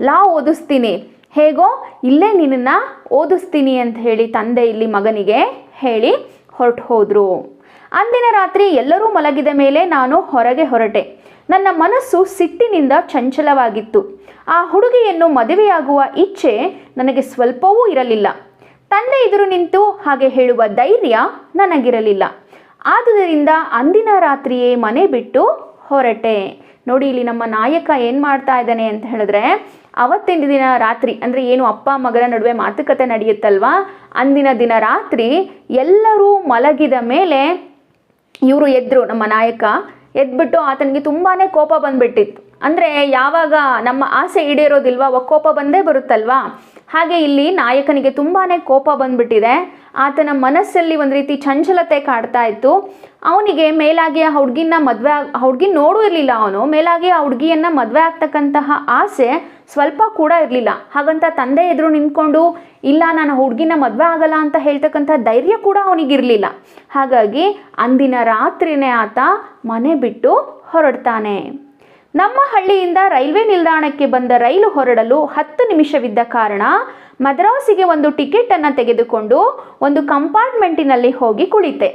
ಲಾ ಓದಿಸ್ತೀನಿ, ಹೇಗೋ ಇಲ್ಲೇ ನಿನ್ನನ್ನು ಓದಿಸ್ತೀನಿ ಅಂತ ಹೇಳಿ ತಂದೆ ಇಲ್ಲಿ ಮಗನಿಗೆ ಹೇಳಿ ಹೊರಟು ಹೋದರು. ಅಂದಿನ ರಾತ್ರಿ ಎಲ್ಲರೂ ಮಲಗಿದ ಮೇಲೆ ನಾನು ಹೊರಗೆ ಹೊರಟೆ. ನನ್ನ ಮನಸ್ಸು ಸಿಟ್ಟಿನಿಂದ ಚಂಚಲವಾಗಿತ್ತು. ಆ ಹುಡುಗಿಯನ್ನು ಮದುವೆಯಾಗುವ ಇಚ್ಛೆ ನನಗೆ ಸ್ವಲ್ಪವೂ ಇರಲಿಲ್ಲ. ತಂದೆ ಎದುರು ನಿಂತು ಹಾಗೆ ಹೇಳುವ ಧೈರ್ಯ ನನಗಿರಲಿಲ್ಲ. ಆದುದರಿಂದ ಅಂದಿನ ರಾತ್ರಿಯೇ ಮನೆ ಬಿಟ್ಟು ಹೊರಟೆ. ನೋಡಿ, ಇಲ್ಲಿ ನಮ್ಮ ನಾಯಕ ಏನು ಮಾಡ್ತಾ ಇದ್ದಾನೆ ಅಂತ ಹೇಳಿದ್ರೆ, ಅವತ್ತಿನ ದಿನ ರಾತ್ರಿ ಅಂದರೆ ಏನು ಅಪ್ಪ ಮಗನ ನಡುವೆ ಮಾತುಕತೆ ನಡೆಯುತ್ತಲ್ವಾ, ಅಂದಿನ ದಿನ ರಾತ್ರಿ ಎಲ್ಲರೂ ಮಲಗಿದ ಮೇಲೆ ಇವರು ಎದ್ರು. ನಮ್ಮ ನಾಯಕ ಎದ್ಬಿಟ್ಟು ಆತನಿಗೆ ತುಂಬಾ ಕೋಪ ಬಂದ್ಬಿಟ್ಟಿತ್ತು. ಅಂದರೆ ಯಾವಾಗ ನಮ್ಮ ಆಸೆ ಈಡೇರೋದಿಲ್ವಾ ಅವಾಗ ಕೋಪ ಬಂದೇ ಬರುತ್ತಲ್ವಾ, ಹಾಗೆ ಇಲ್ಲಿ ನಾಯಕನಿಗೆ ತುಂಬಾ ಕೋಪ ಬಂದ್ಬಿಟ್ಟಿದೆ. ಆತನ ಮನಸ್ಸಲ್ಲಿ ಒಂದು ರೀತಿ ಚಂಚಲತೆ ಕಾಡ್ತಾ ಇತ್ತು. ಅವನಿಗೆ ಮೇಲಾಗಿ ಆ ಹುಡುಗಿನ ನೋಡೂ ಇರಲಿಲ್ಲ. ಅವನು ಮೇಲಾಗಿ ಆ ಹುಡುಗಿಯನ್ನು ಮದುವೆ ಆಗ್ತಕ್ಕಂತಹ ಆಸೆ ಸ್ವಲ್ಪ ಕೂಡ ಇರಲಿಲ್ಲ. ಹಾಗಂತ ತಂದೆ ಎದುರು ನಿಂತ್ಕೊಂಡು ಇಲ್ಲ ನಾನು ಹುಡುಗಿನ ಮದುವೆ ಆಗಲ್ಲ ಅಂತ ಹೇಳ್ತಕ್ಕಂಥ ಧೈರ್ಯ ಕೂಡ ಅವನಿಗಿರಲಿಲ್ಲ. ಹಾಗಾಗಿ ಅಂದಿನ ರಾತ್ರಿನೇ ಆತ ಮನೆ ಬಿಟ್ಟು ಹೊರಡ್ತಾನೆ. ನಮ್ಮ ಹಳ್ಳಿಯಿಂದ ರೈಲ್ವೆ ನಿಲ್ದಾಣಕ್ಕೆ ಬಂದ ರೈಲು ಹೊರಡಲು 10 ನಿಮಿಷವಿದ್ದ ಕಾರಣ ಮದ್ರಾಸಿಗೆ ಒಂದು ಟಿಕೆಟನ್ನು ತೆಗೆದುಕೊಂಡು ಒಂದು ಕಂಪಾರ್ಟ್ಮೆಂಟಿನಲ್ಲಿ ಹೋಗಿ ಕುಳಿತೆ.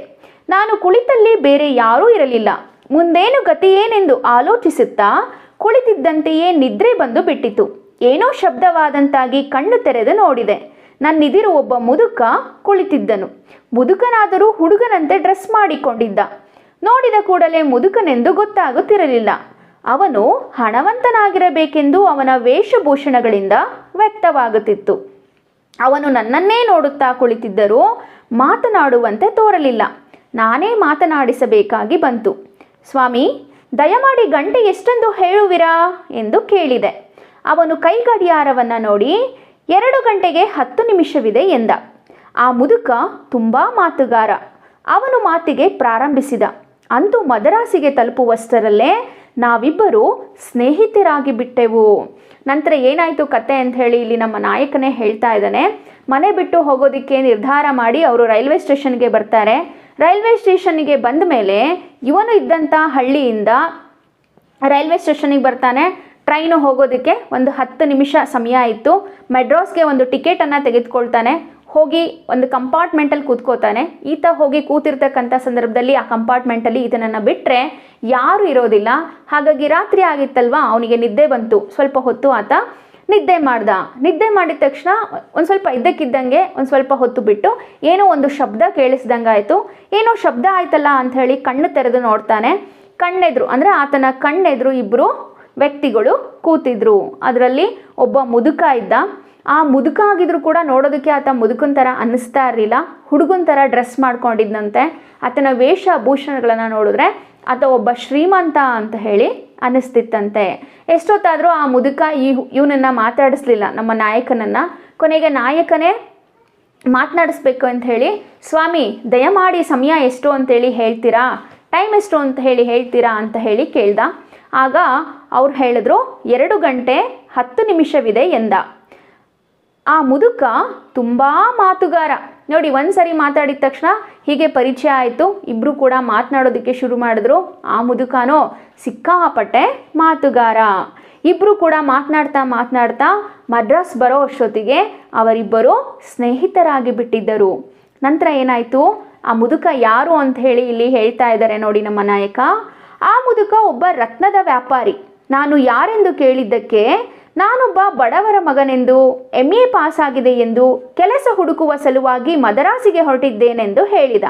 ನಾನು ಕುಳಿತಲ್ಲಿ ಬೇರೆ ಯಾರೂ ಇರಲಿಲ್ಲ. ಮುಂದೇನು ಗತಿ ಏನೆಂದು ಆಲೋಚಿಸುತ್ತಾ ಕುಳಿತಿದ್ದಂತೆಯೇ ನಿದ್ರೆ ಬಂದು ಬಿಟ್ಟಿತು. ಏನೋ ಶಬ್ದವಾದಂತಾಗಿ ಕಣ್ಣು ತೆರೆದು ನೋಡಿದೆ. ನನ್ನೆದಿರು ಒಬ್ಬ ಮುದುಕ ಕುಳಿತಿದ್ದನು. ಮುದುಕನಾದರೂ ಹುಡುಗನಂತೆ ಡ್ರೆಸ್ ಮಾಡಿಕೊಂಡಿದ್ದ. ನೋಡಿದ ಕೂಡಲೇ ಮುದುಕನೆಂದು ಗೊತ್ತಾಗುತ್ತಿರಲಿಲ್ಲ. ಅವನು ಹಣವಂತನಾಗಿರಬೇಕೆಂದು ಅವನ ವೇಷಭೂಷಣಗಳಿಂದ ವ್ಯಕ್ತವಾಗುತ್ತಿತ್ತು. ಅವನು ನನ್ನನ್ನೇ ನೋಡುತ್ತಾ ಕುಳಿತಿದ್ದರೂ ಮಾತನಾಡುವಂತೆ ತೋರಲಿಲ್ಲ. ನಾನೇ ಮಾತನಾಡಿಸಬೇಕಾಗಿ ಬಂತು. ಸ್ವಾಮಿ, ದಯಮಾಡಿ ಗಂಟೆ ಎಷ್ಟೆಂದು ಹೇಳುವಿರಾ ಎಂದು ಕೇಳಿದೆ. ಅವನು ಕೈ ಗಡಿಯಾರವನ್ನು ನೋಡಿ 2 ಗಂಟೆಗೆ 10 ನಿಮಿಷವಿದೆ ಎಂದ. ಆ ಮುದುಕ ತುಂಬ ಮಾತುಗಾರ. ಅವನು ಮಾತಿಗೆ ಪ್ರಾರಂಭಿಸಿದ. ಅಂತೂ ಮದರಾಸಿಗೆ ತಲುಪುವಷ್ಟರಲ್ಲೇ ನಾವಿಬ್ಬರು ಸ್ನೇಹಿತರಾಗಿ ಬಿಟ್ಟೆವು. ನಂತರ ಏನಾಯಿತು ಕತೆ ಅಂತ ಹೇಳಿ ಇಲ್ಲಿ ನಮ್ಮ ನಾಯಕನೇ ಹೇಳ್ತಾ ಇದ್ದಾನೆ. ಮನೆ ಬಿಟ್ಟು ಹೋಗೋದಕ್ಕೆ ನಿರ್ಧಾರ ಮಾಡಿ ಅವರು ರೈಲ್ವೆ ಸ್ಟೇಷನ್ಗೆ ಬರ್ತಾರೆ. ರೈಲ್ವೆ ಸ್ಟೇಷನ್ನಿಗೆ ಬಂದ ಮೇಲೆ ಇವನು ಇದ್ದಂಥ ಹಳ್ಳಿಯಿಂದ ರೈಲ್ವೆ ಸ್ಟೇಷನ್ನಿಗೆ ಬರ್ತಾನೆ. ಟ್ರೈನು ಹೋಗೋದಕ್ಕೆ ಒಂದು 10 ನಿಮಿಷ ಸಮಯ ಇತ್ತು. ಮೆಡ್ರಾಸ್ಗೆ ಒಂದು ಟಿಕೆಟನ್ನು ತೆಗೆದುಕೊಳ್ತಾನೆ. ಹೋಗಿ ಒಂದು ಕಂಪಾರ್ಟ್ಮೆಂಟಲ್ಲಿ ಕೂತ್ಕೋತಾನೆ. ಈತ ಹೋಗಿ ಕೂತಿರ್ತಕ್ಕಂಥ ಸಂದರ್ಭದಲ್ಲಿ ಆ ಕಂಪಾರ್ಟ್ಮೆಂಟಲ್ಲಿ ಈತನನ್ನು ಬಿಟ್ಟರೆ ಯಾರೂ ಇರೋದಿಲ್ಲ. ಹಾಗಾಗಿ ರಾತ್ರಿ ಆಗಿತ್ತಲ್ವ, ಅವನಿಗೆ ನಿದ್ದೆ ಬಂತು. ಸ್ವಲ್ಪ ಹೊತ್ತು ಆತ ನಿದ್ದೆ ನಿದ್ದೆ ಮಾಡಿದ ತಕ್ಷಣ ಒಂದು ಸ್ವಲ್ಪ ಇದ್ದಕ್ಕಿದ್ದಂಗೆ ಒಂದು ಸ್ವಲ್ಪ ಹೊತ್ತು ಬಿಟ್ಟು ಏನೋ ಒಂದು ಶಬ್ದ ಕೇಳಿಸ್ದಂಗಾಯಿತು. ಏನೋ ಶಬ್ದ ಆಯ್ತಲ್ಲ ಅಂಥೇಳಿ ಕಣ್ಣು ತೆರೆದು ನೋಡ್ತಾನೆ. ಕಣ್ಣೆದ್ರು ಅಂದರೆ ಆತನ ಕಣ್ಣೆದ್ರು ಇಬ್ಬರು ವ್ಯಕ್ತಿಗಳು ಕೂತಿದ್ರು. ಅದರಲ್ಲಿ ಒಬ್ಬ ಮುದುಕ ಇದ್ದ. ಆ ಮುದುಕ ಆಗಿದ್ರು ಕೂಡ ನೋಡೋದಕ್ಕೆ ಆತ ಮುದುಕನ ಥರ ಅನ್ನಿಸ್ತಾ ಇರಲಿಲ್ಲ. ಹುಡುಗನ ಥರ ಡ್ರೆಸ್ ಮಾಡ್ಕೊಂಡಿದ್ದಂತೆ. ಆತನ ವೇಷಭೂಷಣಗಳನ್ನು ನೋಡಿದ್ರೆ ಆತ ಒಬ್ಬ ಶ್ರೀಮಂತ ಅಂತ ಹೇಳಿ ಅನ್ನಿಸ್ತಿತ್ತಂತೆ. ಎಷ್ಟೊತ್ತಾದರೂ ಆ ಮುದುಕ ಇವನನ್ನು ಮಾತಾಡಿಸ್ಲಿಲ್ಲ, ನಮ್ಮ ನಾಯಕನನ್ನು. ಕೊನೆಗೆ ನಾಯಕನೇ ಮಾತನಾಡಿಸ್ಬೇಕು ಅಂತ ಹೇಳಿ, ಸ್ವಾಮಿ ದಯಮಾಡಿ ಸಮಯ ಎಷ್ಟು ಅಂತೇಳಿ ಹೇಳ್ತೀರಾ, ಟೈಮ್ ಎಷ್ಟು ಅಂತ ಹೇಳಿ ಹೇಳ್ತೀರಾ ಅಂತ ಹೇಳಿ ಕೇಳ್ದ. ಆಗ ಅವ್ರು ಹೇಳಿದ್ರು 2 ಗಂಟೆ 10 ನಿಮಿಷವಿದೆ ಎಂದ. ಆ ಮುದುಕ ತುಂಬ ಮಾತುಗಾರ ನೋಡಿ. ಒಂದ್ಸರಿ ಮಾತಾಡಿದ ತಕ್ಷಣ ಹೀಗೆ ಪರಿಚಯ ಆಯಿತು. ಇಬ್ಬರು ಕೂಡ ಮಾತನಾಡೋದಕ್ಕೆ ಶುರು ಮಾಡಿದ್ರು. ಆ ಮುದುಕನೋ ಸಿಕ್ಕಾಪಟ್ಟೆ ಮಾತುಗಾರ. ಇಬ್ಬರು ಕೂಡ ಮಾತನಾಡ್ತಾ ಮದ್ರಾಸ್ ಬರೋ ಅಷ್ಟೊತ್ತಿಗೆ ಅವರಿಬ್ಬರು ಸ್ನೇಹಿತರಾಗಿ ಬಿಟ್ಟಿದ್ದರು. ನಂತರ ಏನಾಯಿತು, ಆ ಮುದುಕ ಯಾರು ಅಂತ ಹೇಳಿ ಇಲ್ಲಿ ಹೇಳ್ತಾ ಇದ್ದಾರೆ ನೋಡಿ ನಮ್ಮ ನಾಯಕ. ಆ ಮುದುಕ ಒಬ್ಬ ರತ್ನದ ವ್ಯಾಪಾರಿ. ನಾನು ಯಾರೆಂದು ಕೇಳಿದ್ದಕ್ಕೆ ನಾನೊಬ್ಬ ಬಡವರ ಮಗನೆಂದು, MA ಪಾಸ್ ಆಗಿದೆ ಎಂದು, ಕೆಲಸ ಹುಡುಕುವ ಸಲುವಾಗಿ ಮದರಾಸಿಗೆ ಹೊರಟಿದ್ದೇನೆಂದು ಹೇಳಿದ.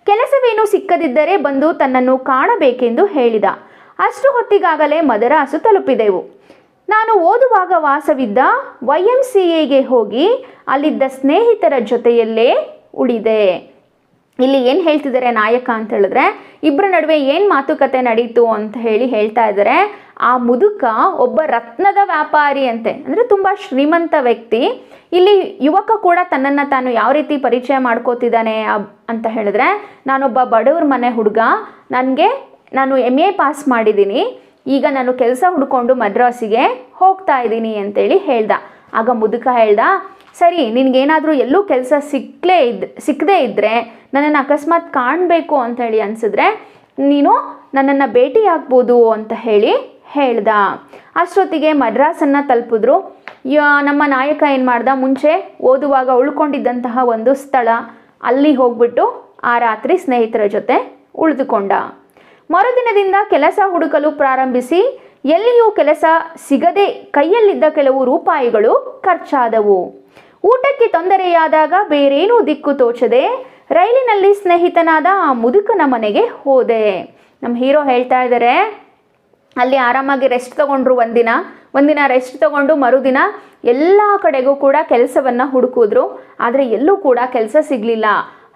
ಕೆಲಸವೇನು ಸಿಕ್ಕದಿದ್ದರೆ ಬಂದು ತನ್ನನ್ನು ಕಾಣಬೇಕೆಂದು ಹೇಳಿದ. ಅಷ್ಟು ಹೊತ್ತಿಗಾಗಲೇ ಮದರಾಸು ತಲುಪಿದೆವು. ನಾನು ಓದುವಾಗ ವಾಸವಿದ್ದ YMCAಗೆ ಹೋಗಿ ಅಲ್ಲಿದ್ದ ಸ್ನೇಹಿತರ ಜೊತೆಯಲ್ಲೇ ಉಳಿದೆ. ಇಲ್ಲಿ ಏನು ಹೇಳ್ತಿದ್ದಾರೆ ನಾಯಕ ಅಂತ ಹೇಳಿದ್ರೆ, ಇಬ್ಬರ ನಡುವೆ ಏನು ಮಾತುಕತೆ ನಡೀತು ಅಂತ ಹೇಳಿ ಹೇಳ್ತಾ ಇದ್ದಾರೆ. ಆ ಮುದುಕ ಒಬ್ಬ ರತ್ನದ ವ್ಯಾಪಾರಿ ಅಂತೆ, ಅಂದರೆ ತುಂಬ ಶ್ರೀಮಂತ ವ್ಯಕ್ತಿ. ಇಲ್ಲಿ ಯುವಕ ಕೂಡ ತನ್ನನ್ನು ತಾನು ಯಾವ ರೀತಿ ಪರಿಚಯ ಮಾಡ್ಕೋತಿದ್ದಾನೆ ಅಂತ ಹೇಳಿದ್ರೆ, ನಾನೊಬ್ಬ ಬಡವ್ರ ಮನೆ ಹುಡುಗ, ನಾನು MA ಪಾಸ್ ಮಾಡಿದ್ದೀನಿ, ಈಗ ನಾನು ಕೆಲಸ ಹುಡ್ಕೊಂಡು ಮದ್ರಾಸಿಗೆ ಹೋಗ್ತಾ ಇದ್ದೀನಿ ಅಂತೇಳಿ ಹೇಳ್ದ. ಆಗ ಮುದುಕ ಹೇಳ್ದ, ಸರಿ ನಿನಗೇನಾದರೂ ಎಲ್ಲೂ ಕೆಲಸ ಸಿಕ್ಕದೇ ಇದ್ದರೆ, ನನ್ನನ್ನು ಅಕಸ್ಮಾತ್ ಕಾಣಬೇಕು ಅಂಥೇಳಿ ಅನಿಸಿದ್ರೆ ನೀನು ನನ್ನನ್ನು ಭೇಟಿಯಾಗ್ಬೋದು ಅಂತ ಹೇಳಿ ಹೇಳ್ದ. ಅಷ್ಟೊತ್ತಿಗೆ ಮದ್ರಾಸನ್ನು ತಲುಪಿದ್ರು. ನಮ್ಮ ನಾಯಕ ಏನು ಮಾಡ್ದ, ಮುಂಚೆ ಓದುವಾಗ ಉಳ್ಕೊಂಡಿದ್ದಂತಹ ಒಂದು ಸ್ಥಳ ಅಲ್ಲಿ ಹೋಗ್ಬಿಟ್ಟು ಆ ರಾತ್ರಿ ಸ್ನೇಹಿತರ ಜೊತೆ ಉಳಿದುಕೊಂಡ. ಮರುದಿನದಿಂದ ಕೆಲಸ ಹುಡುಕಲು ಪ್ರಾರಂಭಿಸಿ ಎಲ್ಲಿಯೂ ಕೆಲಸ ಸಿಗದೆ ಕೈಯಲ್ಲಿದ್ದ ಕೆಲವು ರೂಪಾಯಿಗಳು ಖರ್ಚಾದವು. ಊಟಕ್ಕೆ ತೊಂದರೆಯಾದಾಗ ಬೇರೇನೂ ದಿಕ್ಕು ತೋಚದೆ ರೈಲಿನಲ್ಲಿ ಸ್ನೇಹಿತನಾದ ಆ ಮುದುಕನ ಮನೆಗೆ ಹೋದೆ. ನಮ್ಮ ಹೀರೋ ಹೇಳ್ತಾ ಇದ್ದಾರೆ, ಅಲ್ಲಿ ಆರಾಮಾಗಿ ರೆಸ್ಟ್ ತೊಗೊಂಡ್ರು. ಒಂದಿನ ರೆಸ್ಟ್ ತೊಗೊಂಡು ಮರುದಿನ ಎಲ್ಲ ಕಡೆಗೂ ಕೂಡ ಕೆಲಸವನ್ನು ಹುಡುಕಿದ್ರು. ಆದರೆ ಎಲ್ಲೂ ಕೂಡ ಕೆಲಸ ಸಿಗಲಿಲ್ಲ.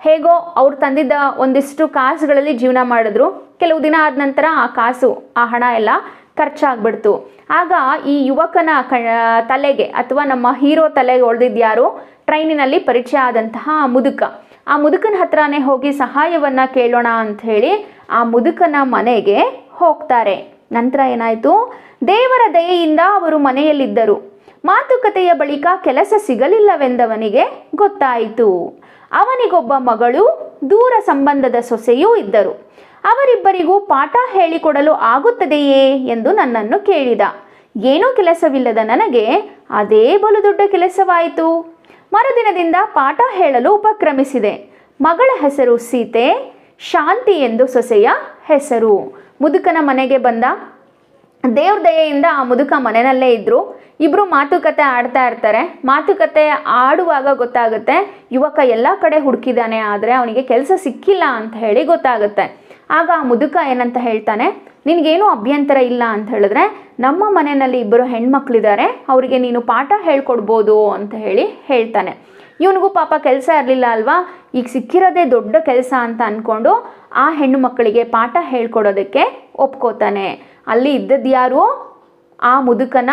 ಹೇಗೋ ಅವ್ರು ತಂದಿದ್ದ ಒಂದಿಷ್ಟು ಕಾಸುಗಳಲ್ಲಿ ಜೀವನ ಮಾಡಿದ್ರು. ಕೆಲವು ದಿನ ಆದ ನಂತರ ಆ ಹಣ ಎಲ್ಲ ಖರ್ಚಾಗ್ಬಿಡ್ತು. ಆಗ ಈ ಯುವಕನ ತಲೆಗೆ ಅಥವಾ ನಮ್ಮ ಹೀರೋ ತಲೆಗೆ ಹೊಡೆದಿದ್ಯಾರು, ಟ್ರೈನಿನಲ್ಲಿ ಪರಿಚಯ ಆದಂತಹ ಆ ಮುದುಕನ ಹತ್ರನೇ ಹೋಗಿ ಸಹಾಯವನ್ನು ಕೇಳೋಣ ಅಂತ ಹೇಳಿ ಆ ಮುದುಕನ ಮನೆಗೆ ಹೋಗ್ತಾರೆ. ನಂತರ ಏನಾಯಿತು, ದೇವರ ದಯೆಯಿಂದ ಅವರು ಮನೆಯಲ್ಲಿದ್ದರು. ಮಾತುಕತೆಯ ಬಳಿಕ ಕೆಲಸ ಸಿಗಲಿಲ್ಲವೆಂದವನಿಗೆ ಗೊತ್ತಾಯಿತು. ಅವನಿಗೊಬ್ಬ ಮಗಳು, ದೂರ ಸಂಬಂಧದ ಸೊಸೆಯೂ ಇದ್ದರು. ಅವರಿಬ್ಬರಿಗೂ ಪಾಠ ಹೇಳಿಕೊಡಲು ಆಗುತ್ತದೆಯೇ ಎಂದು ನನ್ನನ್ನು ಕೇಳಿದ. ಏನೂ ಕೆಲಸವಿಲ್ಲದ ನನಗೆ ಅದೇ ಬಲು ದೊಡ್ಡ ಕೆಲಸವಾಯಿತು. ಮರುದಿನದಿಂದ ಪಾಠ ಹೇಳಲು ಉಪಕ್ರಮಿಸಿದೆ. ಮಗಳ ಹೆಸರು ಸೀತೆ, ಶಾಂತಿ ಎಂದು ಸೊಸೆಯ ಹೆಸರು. ಮುದುಕನ ಮನೆಗೆ ಬಂದ. ದೇವ್ರ ದಯೆಯಿಂದ ಆ ಮುದುಕ ಮನೆಯಲ್ಲೇ ಇದ್ದರು. ಇಬ್ಬರು ಮಾತುಕತೆ ಆಡ್ತಾ ಇರ್ತಾರೆ. ಮಾತುಕತೆ ಆಡುವಾಗ ಗೊತ್ತಾಗುತ್ತೆ, ಯುವಕ ಎಲ್ಲ ಕಡೆ ಹುಡುಕಿದ್ದಾನೆ, ಆದರೆ ಅವನಿಗೆ ಕೆಲಸ ಸಿಕ್ಕಿಲ್ಲ ಅಂತ ಹೇಳಿ ಗೊತ್ತಾಗುತ್ತೆ. ಆಗ ಆ ಮುದುಕ ಏನಂತ ಹೇಳ್ತಾನೆ, ನಿನಗೇನು ಅಭ್ಯಂತರ ಇಲ್ಲ ಅಂತ ಹೇಳಿದ್ರೆ ನಮ್ಮ ಮನೆಯಲ್ಲಿ ಇಬ್ಬರು ಹೆಣ್ಮಕ್ಳಿದ್ದಾರೆ, ಅವರಿಗೆ ನೀನು ಪಾಠ ಹೇಳ್ಕೊಡ್ಬೋದು ಅಂತ ಹೇಳಿ ಹೇಳ್ತಾನೆ. ಇವನಿಗೂ ಪಾಪ ಕೆಲಸ ಇರಲಿಲ್ಲ ಅಲ್ವಾ, ಈಗ ಸಿಕ್ಕಿರೋದೇ ದೊಡ್ಡ ಕೆಲಸ ಅಂತ ಅಂದ್ಕೊಂಡು ಆ ಹೆಣ್ಣು ಮಕ್ಕಳಿಗೆ ಪಾಠ ಹೇಳ್ಕೊಡೋದಕ್ಕೆ ಒಪ್ಕೋತಾನೆ. ಅಲ್ಲಿ ಇದ್ದದ್ದು ಯಾರು, ಆ ಮುದುಕನ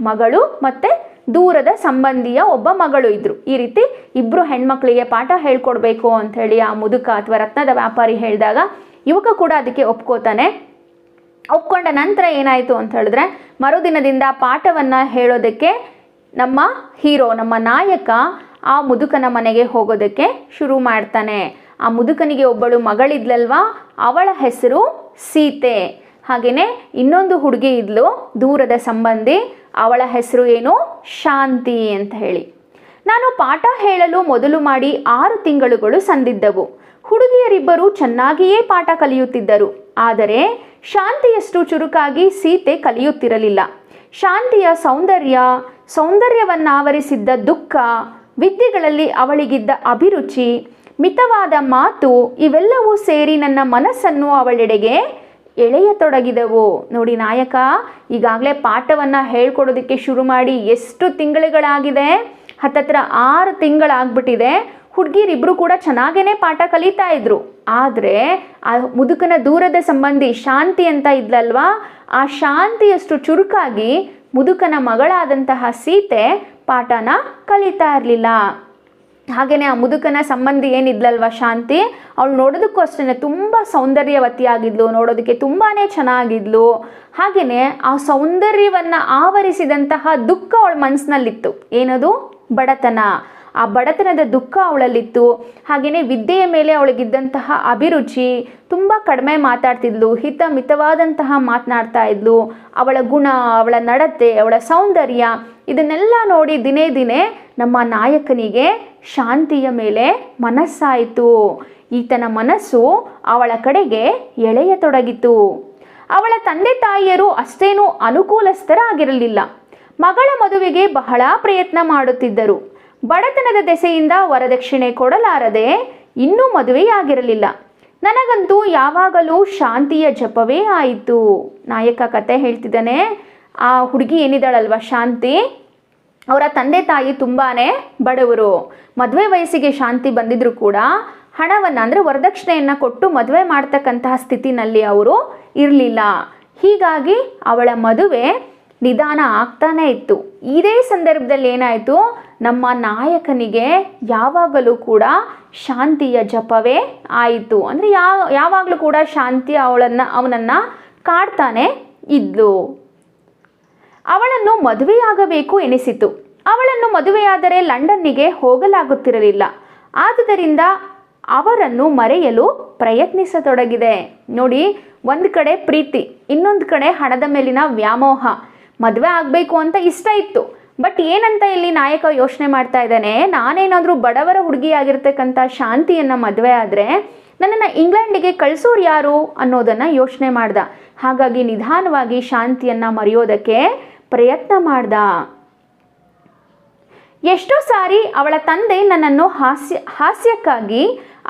ಮಗಳು ಮತ್ತು ದೂರದ ಸಂಬಂಧಿಯ ಒಬ್ಬ ಮಗಳು ಇದ್ದರು. ಈ ರೀತಿ ಇಬ್ಬರು ಹೆಣ್ಮಕ್ಳಿಗೆ ಪಾಠ ಹೇಳ್ಕೊಡ್ಬೇಕು ಅಂಥೇಳಿ ಆ ಮುದುಕ ಅಥವಾ ರತ್ನದ ವ್ಯಾಪಾರಿ ಹೇಳಿದಾಗ ಯುವಕ ಕೂಡ ಅದಕ್ಕೆ ಒಪ್ಕೋತಾನೆ. ಒಪ್ಕೊಂಡ ನಂತರ ಏನಾಯಿತು ಅಂತ ಹೇಳಿದ್ರೆ, ಮರುದಿನದಿಂದ ಪಾಠವನ್ನು ಹೇಳೋದಕ್ಕೆ ನಮ್ಮ ಹೀರೋ, ನಮ್ಮ ನಾಯಕ ಆ ಮುದುಕನ ಮನೆಗೆ ಹೋಗೋದಕ್ಕೆ ಶುರು ಮಾಡ್ತಾನೆ. ಆ ಮುದುಕನಿಗೆ ಒಬ್ಬಳು ಮಗಳಿದ್ಲಲ್ವಾ, ಅವಳ ಹೆಸರು ಸೀತೆ. ಹಾಗೆಯೇ ಇನ್ನೊಂದು ಹುಡುಗಿ ಇದ್ಲು, ದೂರದ ಸಂಬಂಧಿ, ಅವಳ ಹೆಸರು ಏನು, ಶಾಂತಿ ಅಂತ ಹೇಳಿ. ನಾನು ಪಾಠ ಹೇಳಲು ಮೊದಲು ಮಾಡಿ 6 ತಿಂಗಳುಗಳು ಸಂದಿದ್ದವು. ಹುಡುಗಿಯರಿಬ್ಬರು ಚೆನ್ನಾಗಿಯೇ ಪಾಠ ಕಲಿಯುತ್ತಿದ್ದರು. ಆದರೆ ಶಾಂತಿಯಷ್ಟು ಚುರುಕಾಗಿ ಸೀತೆ ಕಲಿಯುತ್ತಿರಲಿಲ್ಲ. ಶಾಂತಿಯ ಸೌಂದರ್ಯವನ್ನಾವರಿಸಿದ್ದ ದುಃಖ, ವಿದ್ಯೆಗಳಲ್ಲಿ ಅವಳಿಗಿದ್ದ ಅಭಿರುಚಿ, ಮಿತವಾದ ಮಾತು ಇವೆಲ್ಲವೂ ಸೇರಿ ನನ್ನ ಮನಸ್ಸನ್ನು ಅವಳೆಡೆಗೆ ಎಳೆಯತೊಡಗಿದವು. ನೋಡಿ, ನಾಯಕ ಈಗಾಗಲೇ ಪಾಠವನ್ನು ಹೇಳ್ಕೊಡೋದಕ್ಕೆ ಶುರು ಮಾಡಿ ಎಷ್ಟು ತಿಂಗಳುಗಳಾಗಿದೆ? ಹತ್ತತ್ರ 6 ತಿಂಗಳಾಗ್ಬಿಟ್ಟಿದೆ. ಹುಡುಗಿರಿಬ್ಬರು ಕೂಡ ಚೆನ್ನಾಗೇ ಪಾಠ ಕಲಿತಾ ಇದ್ರು. ಆದರೆ ಆ ಮುದುಕನ ದೂರದ ಸಂಬಂಧಿ ಶಾಂತಿ ಅಂತ ಇದ್ಲಲ್ವಾ, ಆ ಶಾಂತಿಯಷ್ಟು ಚುರುಕಾಗಿ ಮುದುಕನ ಮಗಳಾದಂತಹ ಸೀತೆ ಪಾಠನ ಕಲಿತಾ ಇರಲಿಲ್ಲ. ಹಾಗೆಯೇ ಆ ಮುದುಕನ ಸಂಬಂಧಿ ಏನಿದ್ಲಲ್ವ ಶಾಂತಿ, ಅವಳು ನೋಡೋದಕ್ಕೂ ಅಷ್ಟೇ ತುಂಬ ಸೌಂದರ್ಯವತಿಯಾಗಿದ್ಲು, ನೋಡೋದಕ್ಕೆ ತುಂಬಾ ಚೆನ್ನಾಗಿದ್ಲು. ಹಾಗೆಯೇ ಆ ಸೌಂದರ್ಯವನ್ನು ಆವರಿಸಿದಂತಹ ದುಃಖ ಅವಳ ಮನಸ್ಸಿನಲ್ಲಿತ್ತು. ಏನದು? ಬಡತನ. ಆ ಬಡತನದ ದುಃಖ ಅವಳಲ್ಲಿತ್ತು. ಹಾಗೆಯೇ ವಿದ್ಯೆಯ ಮೇಲೆ ಅವಳಿಗಿದ್ದಂತಹ ಅಭಿರುಚಿ, ತುಂಬ ಕಡಿಮೆ ಮಾತಾಡ್ತಿದ್ಲು, ಮಿತವಾದಂತಹ ಮಾತನಾಡ್ತಾ ಇದ್ಲು. ಅವಳ ಗುಣ, ಅವಳ ನಡತೆ, ಅವಳ ಸೌಂದರ್ಯ ಇದನ್ನೆಲ್ಲ ನೋಡಿ ದಿನೇ ದಿನೇ ನಮ್ಮ ನಾಯಕನಿಗೆ ಶಾಂತಿಯ ಮೇಲೆ ಮನಸ್ಸಾಯಿತು. ಈತನ ಮನಸ್ಸು ಅವಳ ಕಡೆಗೆ ಎಳೆಯತೊಡಗಿತು. ಅವಳ ತಂದೆ ತಾಯಿಯರು ಅಷ್ಟೇನೂ ಅನುಕೂಲಸ್ಥರಾಗಿರಲಿಲ್ಲ. ಮಗಳ ಮದುವೆಗೆ ಬಹಳ ಪ್ರಯತ್ನ ಮಾಡುತ್ತಿದ್ದರು. ಬಡತನದ ದೆಸೆಯಿಂದ ವರದಕ್ಷಿಣೆ ಕೊಡಲಾರದೆ ಇನ್ನೂ ಮದುವೆಯಾಗಿರಲಿಲ್ಲ. ನನಗಂತೂ ಯಾವಾಗಲೂ ಶಾಂತಿಯ ಜಪವೇ ಆಯಿತು. ನಾಯಕ ಕತೆ ಹೇಳ್ತಿದ್ದಾನೆ. ಆ ಹುಡುಗಿ ಏನಿದ್ದಾಳಲ್ವ ಶಾಂತಿ, ಅವರ ತಂದೆ ತಾಯಿ ತುಂಬಾ ಬಡವರು. ಮದುವೆ ವಯಸ್ಸಿಗೆ ಶಾಂತಿ ಬಂದಿದ್ರು ಕೂಡ ಹಣವನ್ನು ಅಂದರೆ ವರದಕ್ಷಿಣೆಯನ್ನು ಕೊಟ್ಟು ಮದುವೆ ಮಾಡ್ತಕ್ಕಂತಹ ಸ್ಥಿತಿನಲ್ಲಿ ಅವರು ಇರಲಿಲ್ಲ. ಹೀಗಾಗಿ ಅವಳ ಮದುವೆ ನಿಧಾನ ಆಗ್ತಾನೇ ಇತ್ತು. ಇದೇ ಸಂದರ್ಭದಲ್ಲಿ ಏನಾಯಿತು, ನಮ್ಮ ನಾಯಕನಿಗೆ ಯಾವಾಗಲೂ ಕೂಡ ಶಾಂತಿಯ ಜಪವೇ ಆಯಿತು. ಅಂದರೆ ಯಾವಾಗಲೂ ಕೂಡ ಶಾಂತಿ ಅವನನ್ನು ಕಾಡ್ತಾನೆ ಇದ್ಲು. ಅವಳನ್ನು ಮದುವೆಯಾಗಬೇಕು ಎನಿಸಿತು. ಅವಳನ್ನು ಮದುವೆಯಾದರೆ ಲಂಡನ್ನಿಗೆ ಹೋಗಲಾಗುತ್ತಿರಲಿಲ್ಲ. ಆದುದರಿಂದ ಅವರನ್ನು ಮರೆಯಲು ಪ್ರಯತ್ನಿಸತೊಡಗಿದೆ. ನೋಡಿ, ಒಂದು ಕಡೆ ಪ್ರೀತಿ, ಇನ್ನೊಂದು ಕಡೆ ಹಣದ ಮೇಲಿನ ವ್ಯಾಮೋಹ. ಮದುವೆ ಆಗಬೇಕು ಅಂತ ಇಷ್ಟ ಇತ್ತು, ಬಟ್ ಏನಂತ ಇಲ್ಲಿ ನಾಯಕ ಯೋಚನೆ ಮಾಡ್ತಾ ಇದ್ದಾನೆ, ನಾನೇನಾದರೂ ಬಡವರ ಹುಡುಗಿಯಾಗಿರ್ತಕ್ಕಂಥ ಶಾಂತಿಯನ್ನು ಮದುವೆ ಆದರೆ ನನ್ನನ್ನು ಇಂಗ್ಲೆಂಡಿಗೆ ಕಳಿಸೋರು ಯಾರು ಅನ್ನೋದನ್ನು ಯೋಚನೆ ಮಾಡ್ದ. ಹಾಗಾಗಿ ನಿಧಾನವಾಗಿ ಶಾಂತಿಯನ್ನು ಮರೆಯೋದಕ್ಕೆ ಪ್ರಯತ್ನ ಮಾಡ್ದ. ಎಷ್ಟೋ ಸಾರಿ ಅವಳ ತಂದೆ ನನ್ನನ್ನು ಹಾಸ್ಯಕ್ಕಾಗಿ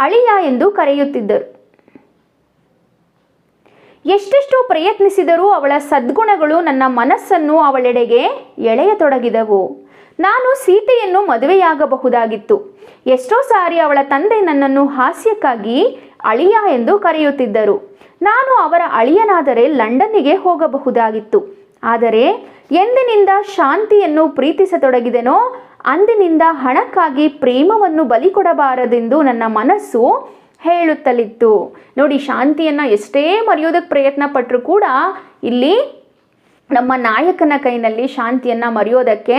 ಅಳಿಯ ಎಂದು ಕರೆಯುತ್ತಿದ್ದರು. ಎಷ್ಟೆಷ್ಟು ಪ್ರಯತ್ನಿಸಿದರೂ ಅವಳ ಸದ್ಗುಣಗಳು ನನ್ನ ಮನಸ್ಸನ್ನು ಅವಳೆಡೆಗೆ ಎಳೆಯತೊಡಗಿದವು. ನಾನು ಸೀತೆಯನ್ನು ಮದುವೆಯಾಗಬಹುದಾಗಿತ್ತು. ಎಷ್ಟೋ ಸಾರಿ ಅವಳ ತಂದೆ ನನ್ನನ್ನು ಹಾಸ್ಯಕ್ಕಾಗಿ ಅಳಿಯ ಎಂದು ಕರೆಯುತ್ತಿದ್ದರು. ನಾನು ಅವರ ಅಳಿಯನಾದರೆ ಲಂಡನ್ನಿಗೆ ಹೋಗಬಹುದಾಗಿತ್ತು. ಆದರೆ ಎಂದಿನಿಂದ ಶಾಂತಿಯನ್ನು ಪ್ರೀತಿಸತೊಡಗಿದೆನೋ ಅಂದಿನಿಂದ ಹಣಕ್ಕಾಗಿ ಪ್ರೇಮವನ್ನು ಬಲಿ ಕೊಡಬಾರದೆಂದು ನನ್ನ ಮನಸ್ಸು ಹೇಳುತ್ತಲಿತ್ತು. ನೋಡಿ, ಶಾಂತಿಯನ್ನು ಎಷ್ಟೇ ಮರೆಯೋದಕ್ಕೆ ಪ್ರಯತ್ನ ಪಟ್ಟರೂ ಕೂಡ ಇಲ್ಲಿ ನಮ್ಮ ನಾಯಕನ ಕೈನಲ್ಲಿ ಶಾಂತಿಯನ್ನು ಮರೆಯೋದಕ್ಕೆ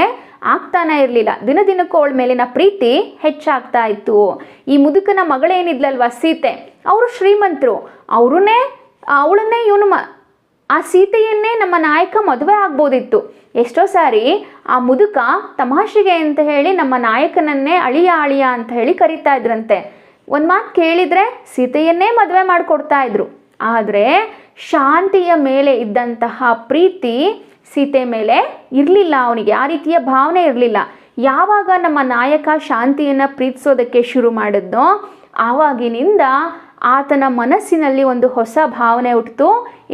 ಆಗ್ತಾನೆ ಇರಲಿಲ್ಲ. ದಿನದಿನಕ್ಕೂ ಅವಳ ಮೇಲಿನ ಪ್ರೀತಿ ಹೆಚ್ಚಾಗ್ತಾ ಇತ್ತು. ಈ ಮುದುಕನ ಮಗಳೇನಿದ್ಲಲ್ವ ಸೀತೆ, ಅವರು ಶ್ರೀಮಂತರು. ಅವಳನ್ನೇ ಇವನು ಆ ಸೀತೆಯನ್ನೇ ನಮ್ಮ ನಾಯಕ ಮದುವೆ ಆಗ್ಬೋದಿತ್ತು. ಎಷ್ಟೋ ಸಾರಿ ಆ ಮುದುಕ ತಮಾಷೆಗೆ ಅಂತ ಹೇಳಿ ನಮ್ಮ ನಾಯಕನನ್ನೇ ಅಳಿಯ ಅಂತ ಹೇಳಿ ಕರೀತಾ ಇದ್ರಂತೆ. ಒಂದು ಮಾತು ಕೇಳಿದರೆ ಸೀತೆಯನ್ನೇ ಮದುವೆ ಮಾಡಿಕೊಡ್ತಾ ಇದ್ರು. ಆದರೆ ಶಾಂತಿಯ ಮೇಲೆ ಇದ್ದಂತಹ ಪ್ರೀತಿ ಸೀತೆ ಮೇಲೆ ಇರಲಿಲ್ಲ. ಅವನಿಗೆ ಆ ರೀತಿಯ ಭಾವನೆ ಇರಲಿಲ್ಲ. ಯಾವಾಗ ನಮ್ಮ ನಾಯಕ ಶಾಂತಿಯನ್ನು ಪ್ರೀತಿಸೋದಕ್ಕೆ ಶುರು ಮಾಡಿದ್ನೋ ಆವಾಗಿನಿಂದ ಆತನ ಮನಸ್ಸಿನಲ್ಲಿ ಒಂದು ಹೊಸ ಭಾವನೆ ಹುಟ್ಟಿತು.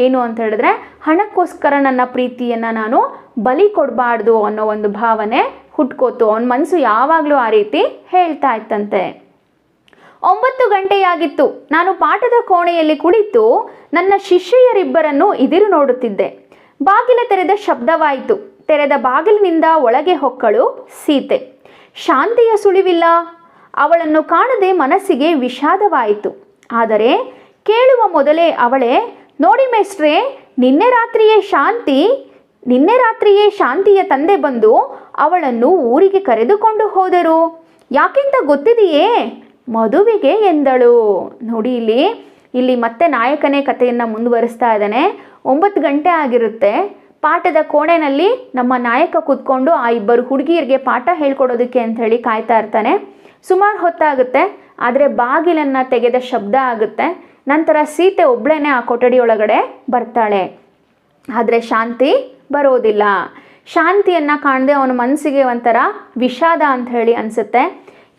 ಏನು ಅಂತ ಹೇಳಿದ್ರೆ, ಹಣಕ್ಕೋಸ್ಕರ ನನ್ನ ಪ್ರೀತಿಯನ್ನು ನಾನು ಬಲಿ ಕೊಡಬಾರ್ದು ಅನ್ನೋ ಒಂದು ಭಾವನೆ ಹುಟ್ಕೋತು. ಅವನ ಮನಸ್ಸು ಯಾವಾಗಲೂ ಆ ರೀತಿ ಹೇಳ್ತಾ ಇತ್ತಂತೆ. 9 ಗಂಟೆಯಾಗಿತ್ತು. ನಾನು ಪಾಠದ ಕೋಣೆಯಲ್ಲಿ ಕುಳಿತು ನನ್ನ ಶಿಷ್ಯರಿಬ್ಬರನ್ನು ಎದುರು ನೋಡುತ್ತಿದ್ದೆ. ಬಾಗಿಲ ತೆರೆದ ಶಬ್ದವಾಯಿತು. ತೆರೆದ ಬಾಗಿಲಿನಿಂದ ಒಳಗೆ ಹೊಕ್ಕಳು ಸೀತೆ. ಶಾಂತಿಯ ಸುಳಿವಿಲ್ಲ. ಅವಳನ್ನು ಕಾಣದೆ ಮನಸ್ಸಿಗೆ ವಿಷಾದವಾಯಿತು. ಆದರೆ ಕೇಳುವ ಮೊದಲೇ ಅವಳೇ, ನೋಡಿ ಮೇಷ್ಟ್ರೆ, ನಿನ್ನೆ ರಾತ್ರಿಯೇ ಶಾಂತಿಯ ತಂದೆ ಬಂದು ಅವಳನ್ನು ಊರಿಗೆ ಕರೆದುಕೊಂಡು ಹೋದರು. ಯಾಕೆಂತ ಗೊತ್ತಿದೆಯೇ? ಮದುವೆಗೆ ಎಂದಳು. ನೋಡಿ, ಇಲ್ಲಿ ಮತ್ತೆ ನಾಯಕನೇ ಕಥೆಯನ್ನು ಮುಂದುವರಿಸ್ತಾ ಇದ್ದಾನೆ. 9 ಗಂಟೆ ಆಗಿರುತ್ತೆ. ಪಾಠದ ಕೋಣೆಯಲ್ಲಿ ನಮ್ಮ ನಾಯಕ ಕೂತ್ಕೊಂಡು ಆ ಇಬ್ಬರು ಹುಡುಗಿಯರಿಗೆ ಪಾಠ ಹೇಳ್ಕೊಡೋದಕ್ಕೆ ಅಂಥೇಳಿ ಕಾಯ್ತಾ ಇರ್ತಾನೆ. ಸುಮಾರು ಹೊತ್ತಾಗುತ್ತೆ, ಆದರೆ ಬಾಗಿಲನ್ನು ತೆಗೆದ ಶಬ್ದ ಆಗುತ್ತೆ. ನಂತರ ಸೀತೆ ಒಬ್ಬಳೇನೆ ಆ ಕೊಠಡಿಯೊಳಗಡೆ ಬರ್ತಾಳೆ. ಆದರೆ ಶಾಂತಿ ಬರೋದಿಲ್ಲ. ಶಾಂತಿಯನ್ನು ಕಾಣದೆ ಅವನ ಮನಸ್ಸಿಗೆ ಒಂಥರ ವಿಷಾದ ಅಂತ ಹೇಳಿ ಅನಿಸುತ್ತೆ.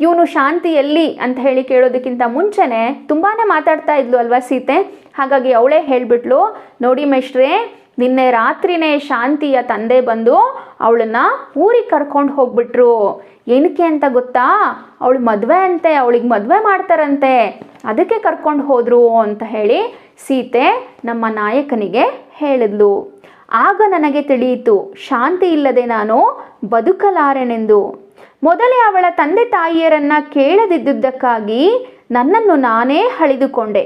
ಇವನು ಶಾಂತಿ ಎಲ್ಲಿ ಅಂತ ಹೇಳಿ ಕೇಳೋದಕ್ಕಿಂತ ಮುಂಚೆನೇ ತುಂಬಾ ಮಾತಾಡ್ತಾ ಇದ್ಲು ಅಲ್ವಾ ಸೀತೆ. ಹಾಗಾಗಿ ಅವಳೇ ಹೇಳಿಬಿಟ್ಲು, ನೋಡಿ ಮೇಷ್ಟ್ರೆ, ನಿನ್ನೆ ರಾತ್ರಿನೇ ಶಾಂತಿಯ ತಂದೆ ಬಂದು ಅವಳನ್ನ ಊರಿಗೆ ಕರ್ಕೊಂಡು ಹೋಗ್ಬಿಟ್ರು. ಏನಕ್ಕೆ ಅಂತ ಗೊತ್ತಾ? ಅವಳು ಮದುವೆ ಅಂತೆ, ಅವಳಿಗೆ ಮದುವೆ ಮಾಡ್ತಾರಂತೆ, ಅದಕ್ಕೆ ಕರ್ಕೊಂಡು ಹೋದ್ರು ಅಂತ ಹೇಳಿ ಸೀತೆ ನಮ್ಮ ನಾಯಕನಿಗೆ ಹೇಳಿದ್ಲು. ಆಗ ನನಗೆ ತಿಳಿಯಿತು, ಶಾಂತಿ ಇಲ್ಲದೆ ನಾನು ಬದುಕಲಾರೆನೆಂದು. ಮೊದಲೇ ಅವಳ ತಂದೆ ತಾಯಿಯರನ್ನು ಕೇಳದಿದ್ದುದಕ್ಕಾಗಿ ನನ್ನನ್ನು ನಾನೇ ಹಳಿದುಕೊಂಡೆ.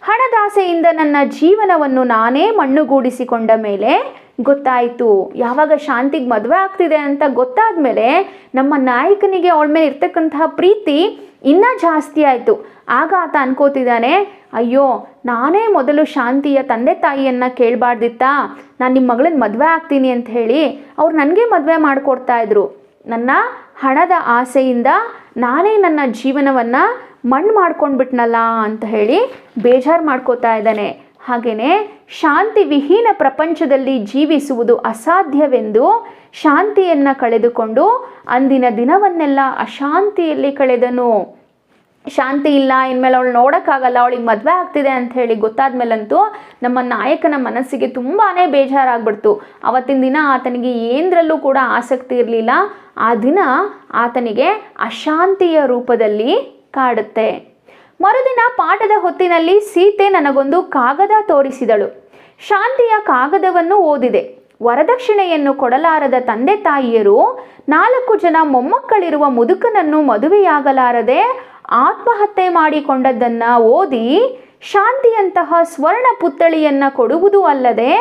ಹಣದಾಸೆಯಿಂದ ನನ್ನ ಜೀವನವನ್ನು ನಾನೇ ಮಣ್ಣುಗೂಡಿಸಿಕೊಂಡ ಮೇಲೆ ಗೊತ್ತಾಯಿತು. ಯಾವಾಗ ಶಾಂತಿಗೆ ಮದುವೆ ಆಗ್ತಿದೆ ಅಂತ ಗೊತ್ತಾದ ಮೇಲೆ ನಮ್ಮ ನಾಯಕನಿಗೆ ಅವಳ ಮೇಲೆ ಇರ್ತಕ್ಕಂತಹ ಪ್ರೀತಿ ಇನ್ನೂ ಜಾಸ್ತಿ ಆಯಿತು. ಆಗ ಆತ ಅನ್ಕೋತಿದ್ದಾನೆ, ಅಯ್ಯೋ ನಾನೇ ಮೊದಲು ಶಾಂತಿಯ ತಂದೆ ತಾಯಿಯನ್ನು ಕೇಳಬಾರ್ದಿತ್ತಾ, ನಾನು ನಿಮ್ಮ ಮಗಳನ್ನ ಮದುವೆ ಆಗ್ತೀನಿ ಅಂತ ಹೇಳಿ ಅವ್ರು ನನಗೆ ಮದುವೆ ಮಾಡಿಕೊಡ್ತಾ ಇದ್ರು. ನನ್ನ ಹಣದ ಆಸೆಯಿಂದ ನಾನೇ ನನ್ನ ಜೀವನವನ್ನು ಮಣ್ಣು ಮಾಡ್ಕೊಂಡ್ಬಿಟ್ನಲ್ಲ ಅಂತ ಹೇಳಿ ಬೇಜಾರು ಮಾಡ್ಕೋತಾ ಇದ್ದಾನೆ. ಹಾಗೆಯೇ ಶಾಂತಿ ವಿಹೀನ ಪ್ರಪಂಚದಲ್ಲಿ ಜೀವಿಸುವುದು ಅಸಾಧ್ಯವೆಂದು ಶಾಂತಿಯನ್ನು ಕಳೆದುಕೊಂಡು ಅಂದಿನ ದಿನವನ್ನೆಲ್ಲ ಅಶಾಂತಿಯಲ್ಲಿ ಕಳೆದನು. ಶಾಂತಿ ಇಲ್ಲ, ಇನ್ಮೇಲೆ ಅವಳು ನೋಡೋಕ್ಕಾಗಲ್ಲ, ಅವಳಿಗೆ ಮದುವೆ ಆಗ್ತಿದೆ ಅಂತ ಹೇಳಿ ಗೊತ್ತಾದ ಮೇಲಂತೂ ನಮ್ಮ ನಾಯಕನ ಮನಸ್ಸಿಗೆ ತುಂಬಾ ಬೇಜಾರಾಗ್ಬಿಡ್ತು. ಅವತ್ತಿನ ದಿನ ಆತನಿಗೆ ಏನರಲ್ಲೂ ಕೂಡ ಆಸಕ್ತಿ ಇರಲಿಲ್ಲ. ಆ ದಿನ ಆತನಿಗೆ ಅಶಾಂತಿಯ ರೂಪದಲ್ಲಿ ಕಾಡುತ್ತೆ. ಮರುದಿನ ಪಾಠದ ಹೊತ್ತಿನಲ್ಲಿ ಸೀತೆ ನನಗೊಂದು ಕಾಗದ ತೋರಿಸಿದಳು. ಶಾಂತಿಯ ಕಾಗದವನ್ನು ಓದಿದೆ. ವರದಕ್ಷಿಣೆಯನ್ನು ಕೊಡಲಾರದ ತಂದೆ ತಾಯಿಯರು 4 ಜನ ಮೊಮ್ಮಕ್ಕಳಿರುವ ಮುದುಕನನ್ನು ಮದುವೆಯಾಗಲಾರದೆ ಆತ್ಮಹತ್ಯೆ ಮಾಡಿಕೊಂಡದ್ದನ್ನು ಓದಿ ಶಾಂತಿಯಂತಹ ಸ್ವರ್ಣ ಪುತ್ಥಳಿಯನ್ನು ಕೊಡುವುದೂ ಅಲ್ಲದೆ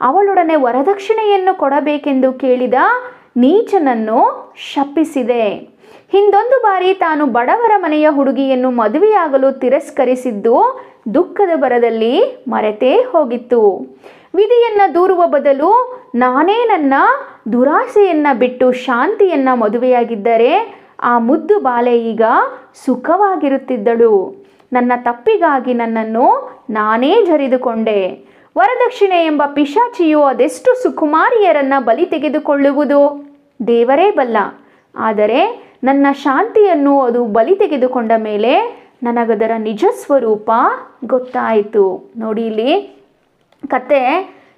ಅವಳೊಡನೆ ವರದಕ್ಷಿಣೆಯನ್ನು ಕೊಡಬೇಕೆಂದು ಕೇಳಿದ ನೀಚನನ್ನು ಶಪಿಸಿದೆ. ಹಿಂದೊಂದು ಬಾರಿ ತಾನು ಬಡವರ ಮನೆಯ ಹುಡುಗಿಯನ್ನು ಮದುವೆಯಾಗಲು ತಿರಸ್ಕರಿಸಿದ್ದು ದುಃಖದ ಬರದಲ್ಲಿ ಮರೆತೇ ಹೋಗಿತ್ತು. ವಿಧಿಯನ್ನು ದೂರುವ ಬದಲು ನಾನೇ ನನ್ನ ದುರಾಸೆಯನ್ನು ಬಿಟ್ಟು ಶಾಂತಿಯನ್ನು ಮದುವೆಯಾಗಿದ್ದರೆ ಆ ಮುದ್ದು ಬಾಲೆ ಈಗ ಸುಖವಾಗಿರುತ್ತಿದ್ದಳು. ನನ್ನ ತಪ್ಪಿಗಾಗಿ ನನ್ನನ್ನು ನಾನೇ ಜರಿದುಕೊಂಡೆ. ವರದಕ್ಷಿಣೆ ಎಂಬ ಪಿಶಾಚಿಯು ಅದೆಷ್ಟು ಸುಕುಮಾರಿಯರನ್ನು ಬಲಿ ತೆಗೆದುಕೊಳ್ಳುವುದು ದೇವರೇ ಬಲ್ಲ. ಆದರೆ ನನ್ನ ಶಾಂತಿಯನ್ನು ಅದು ಬಲಿ ತೆಗೆದುಕೊಂಡ ಮೇಲೆ ನನಗದರ ನಿಜ ಸ್ವರೂಪ ಗೊತ್ತಾಯಿತು. ನೋಡಿ, ಇಲ್ಲಿ ಕತೆ